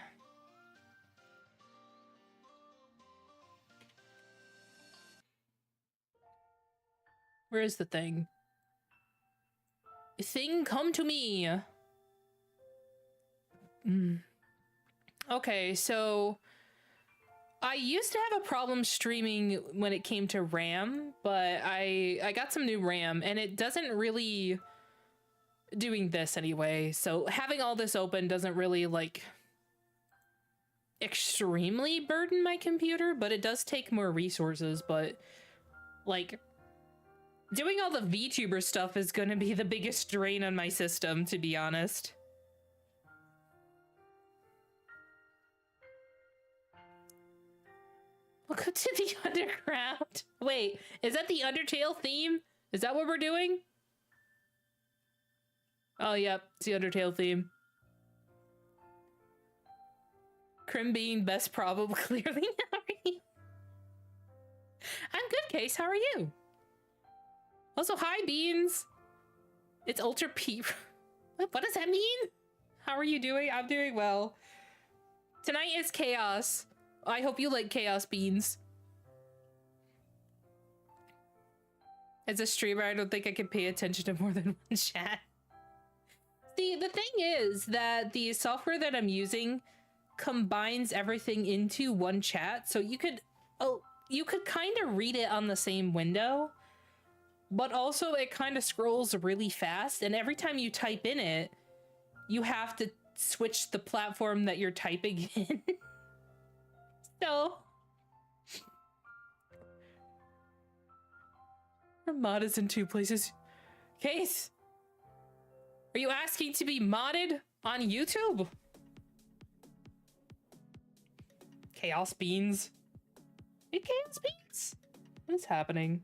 Speaker 1: Where is the thing? Thing, come to me. Okay, so I used to have a problem streaming when it came to RAM, but I got some new RAM and it doesn't really doing this anyway. So having all this open doesn't really like extremely burden my computer, but it does take more resources. But like doing all the VTuber stuff is going to be the biggest drain on my system, to be honest. Welcome to the underground. Wait, is that the Undertale theme? Is that what we're doing? Oh, yep, it's the Undertale theme. Crim being best probably clearly. How are you? I'm good, Case. How are you? Also, hi, Beans. It's Ultra P. What does that mean? How are you doing? I'm doing well. Tonight is Chaos. I hope you like Chaos, Beans. As a streamer, I don't think I can pay attention to more than one chat. See, the thing is that the software that I'm using combines everything into one chat, so you could kind of read it on the same window, but also it kind of scrolls really fast, and every time you type in it, you have to switch the platform that you're typing in. So, our mod is in 2 places. Case, are you asking to be modded on YouTube? Chaos Beans. Hey, Chaos Beans? What is happening?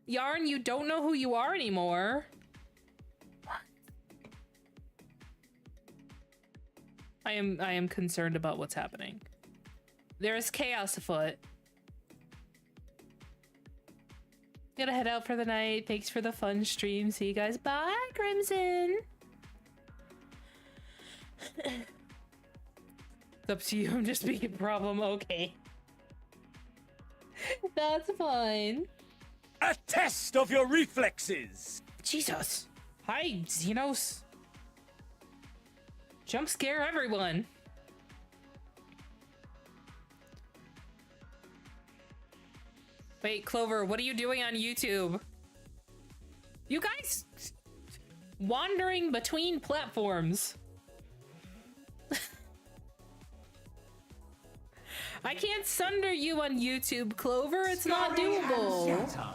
Speaker 1: Yarn, you don't know who you are anymore. I am concerned about what's happening. There is chaos afoot. Gotta head out for the night. Thanks for the fun stream. See you guys. Bye, Crimson. It's up to you. I'm just being a problem. Okay. That's fine.
Speaker 3: A test of your reflexes!
Speaker 1: Jesus. Hi, Xenos. Jump scare everyone. Wait, Clover, what are you doing on YouTube? You guys wandering between platforms. I can't sunder you on YouTube, Clover. It's not
Speaker 2: Scurry and
Speaker 1: doable.
Speaker 2: scatter.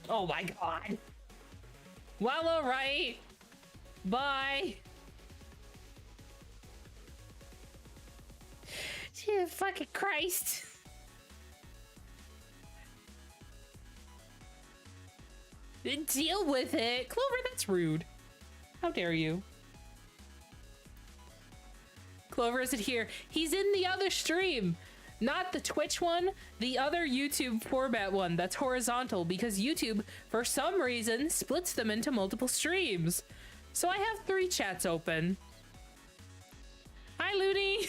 Speaker 1: Oh my god. Well, alright. Bye. Jesus fucking Christ. Deal with it. Clover, that's rude. How dare you? Clover isn't here. He's in the other stream. Not the Twitch one, the other YouTube format one that's horizontal, because YouTube, for some reason, splits them into multiple streams. So I have 3 chats open. Hi, Looney.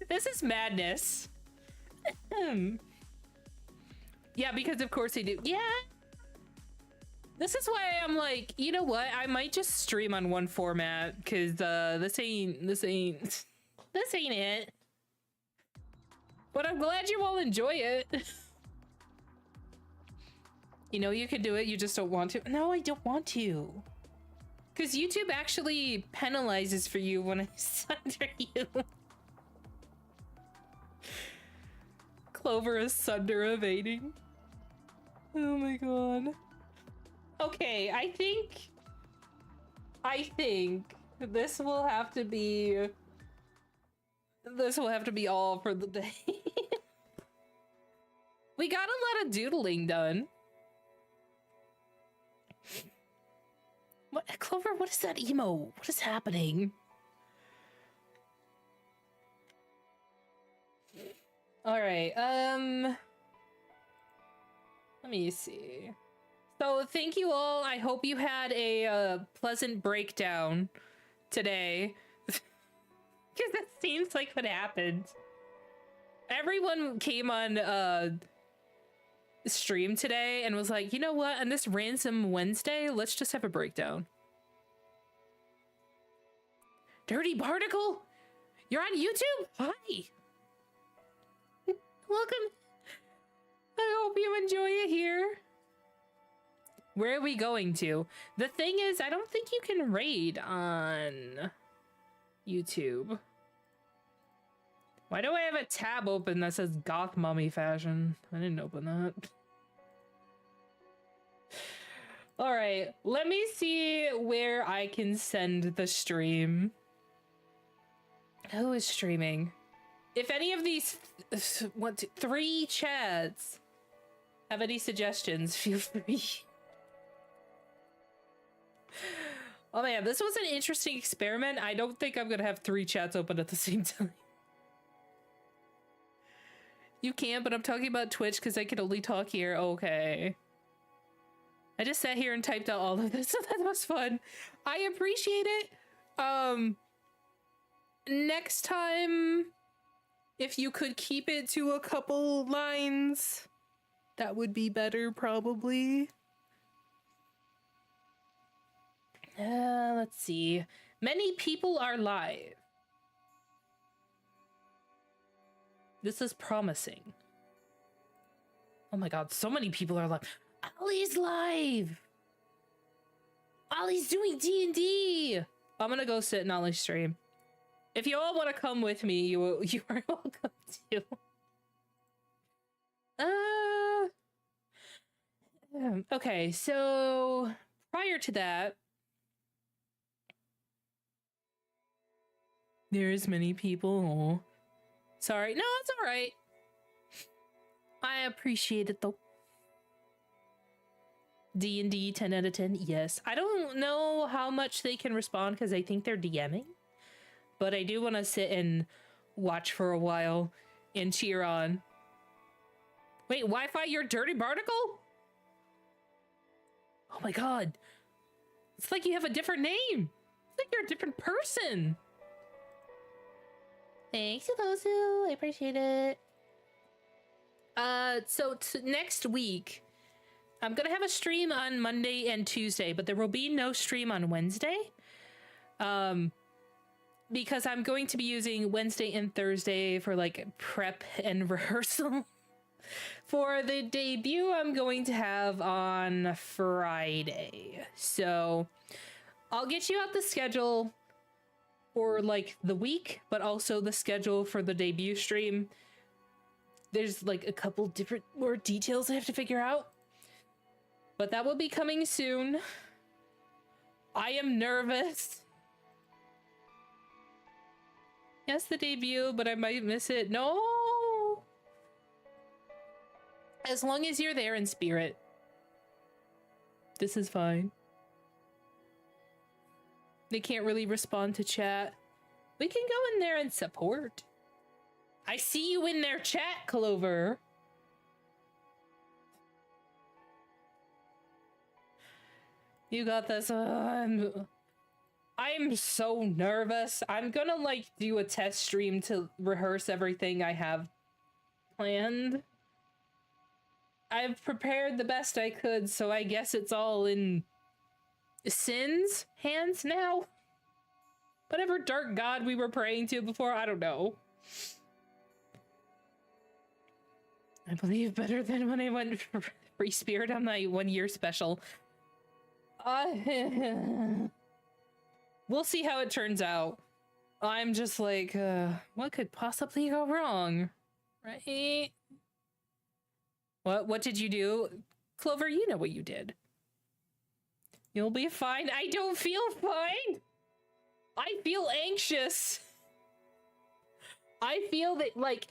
Speaker 1: This is madness. Yeah, because of course they do. Yeah. This is why I'm like, you know what? I might just stream on one format, because this ain't it. But I'm glad you all enjoy it. You know you can do it, you just don't want to. No, I don't want to. Because YouTube actually penalizes for you when I sunder you. Clover is sunder evading. Oh my god. Okay, I think this will have to be all for the day. We got a lot of doodling done. What, Clover, what is that emo? What is happening? All right, let me see. So thank you all. I hope you had a pleasant breakdown today. Because that seems like what happened. Everyone came on stream today and was like, you know what? On this Ransom Wednesday, let's just have a breakdown. Dirty Barnacle? You're on YouTube? Hi. Welcome. I hope you enjoy it here. Where are we going to? The thing is, I don't think you can raid on YouTube. Why do I have a tab open that says Goth Mummy Fashion? I didn't open that. All right, let me see where I can send the stream. Who is streaming? If any of these 3 chats have any suggestions, feel free. Oh man, this was an interesting experiment. I don't think I'm gonna have 3 chats open at the same time. You can, but I'm talking about Twitch because I can only talk here. Okay. I just sat here and typed out all of this, so that was fun. I appreciate it. Next time, if you could keep it to a couple lines, that would be better, probably. Let's see. Many people are live. This is promising. Oh my god, so many people are live. Ollie's live! Ollie's doing D&D! I'm gonna go sit in Ollie's stream. If you all want to come with me, you are welcome to. Okay, so prior to that, there's many people. Sorry, no, it's all right. I appreciate it though. D&D 10 out of 10, yes. I don't know how much they can respond because I think they're DMing. But I do want to sit and watch for a while and cheer on. Wait, Wi-Fi, you're Dirty Barnacle? Oh my god. It's like you have a different name. It's like you're a different person. Thanks, Yudosu. I appreciate it. So next week, I'm gonna have a stream on Monday and Tuesday, but there will be no stream on Wednesday. Because I'm going to be using Wednesday and Thursday for like prep and rehearsal. For the debut, I'm going to have on Friday. So I'll get you out the schedule for like the week, but also the schedule for the debut stream. There's like a couple different more details I have to figure out, but that will be coming soon. I am nervous. Yes, the debut, but I might miss it. No! As long as you're there in spirit. This is fine. They can't really respond to chat. We can go in there and support. I see you in their chat, Clover. You got this. I'm so nervous. I'm gonna like do a test stream to rehearse everything I have planned. I've prepared the best I could, so I guess it's all in Sin's hands now. Whatever dark god we were praying to before, I don't know. I believe better than when I went for Free Spirit on my 1 year special. We'll see how it turns out. I'm just like, what could possibly go wrong? Right? What did you do? Clover, you know what you did. You'll be fine. I don't feel fine. I feel anxious. I feel that, like,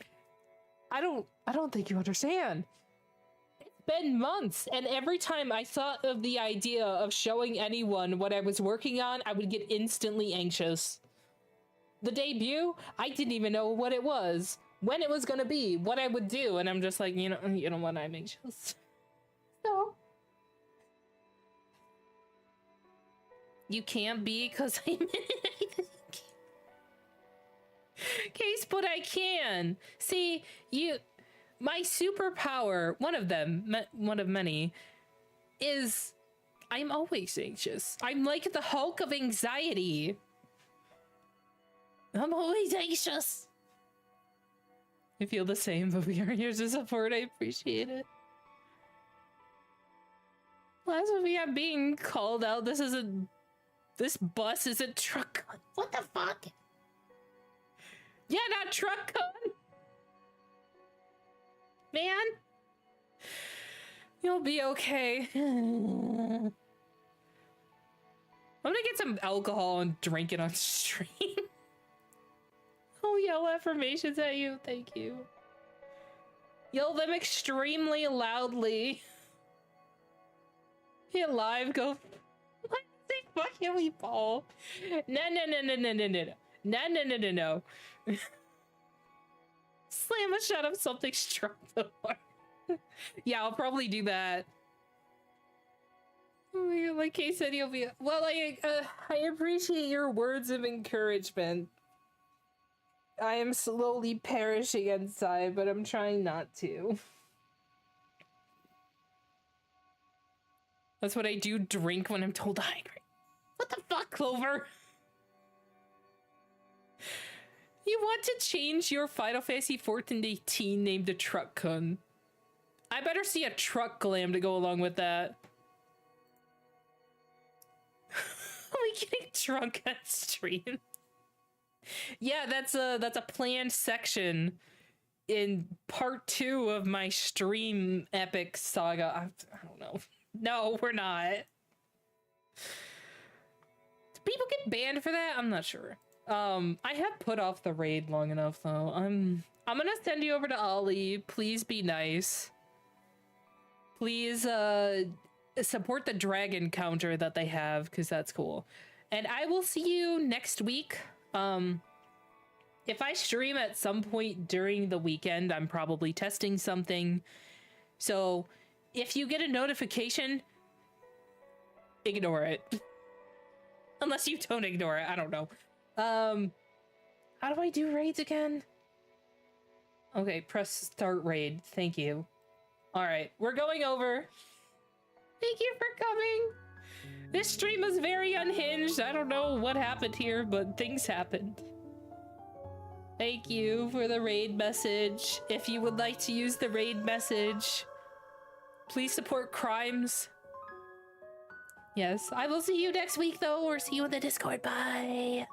Speaker 1: I don't think you understand. It's been months, and every time I thought of the idea of showing anyone what I was working on, I would get instantly anxious. The debut, I didn't even know what it was, when it was gonna be, what I would do, and I'm just like, you know what, I'm anxious. So you can't be, because I'm in it. Case, but I can. See, my superpower, one of many, is I'm always anxious. I'm like the Hulk of anxiety. I'm always anxious. I feel the same, but we are here to support. I appreciate it. Last week I'm being called out. This bus is a truck. What the fuck? Yeah, not truck con. Man. You'll be okay. I'm gonna get some alcohol and drink it on stream. I'll yell affirmations at you. Thank you. Yell them extremely loudly. Be alive, go. What the fuck can we ball? No. No. Slam a shot of something struck the heart. Yeah, I'll probably do that. Oh my god, like Kay said, you'll be. Well, I appreciate your words of encouragement. I am slowly perishing inside, but I'm trying not to. That's what I do, drink when I'm told I'm hungry. What the fuck, Clover? You want to change your Final Fantasy 14-18 name to Truck-kun. I better see a truck glam to go along with that. Are we getting drunk on stream? Yeah, that's a planned section in part 2 of my stream epic saga. I don't know. No, we're not. Do people get banned for that? I'm not sure. I have put off the raid long enough though. I'm gonna send you over to Ollie. Please be nice. Please support the dragon counter that they have, because that's cool. And I will see you next week. If I stream at some point during the weekend, I'm probably testing something. So if you get a notification, ignore it. Unless you don't ignore it, I don't know. How do I do raids again? Okay, press start raid. Thank you. All right, we're going over. Thank you for coming. This stream was very unhinged. I don't know what happened here, but things happened. Thank you for the raid message. If you would like to use the raid message, please support crimes. Yes, I will see you next week though, or see you in the Discord. Bye.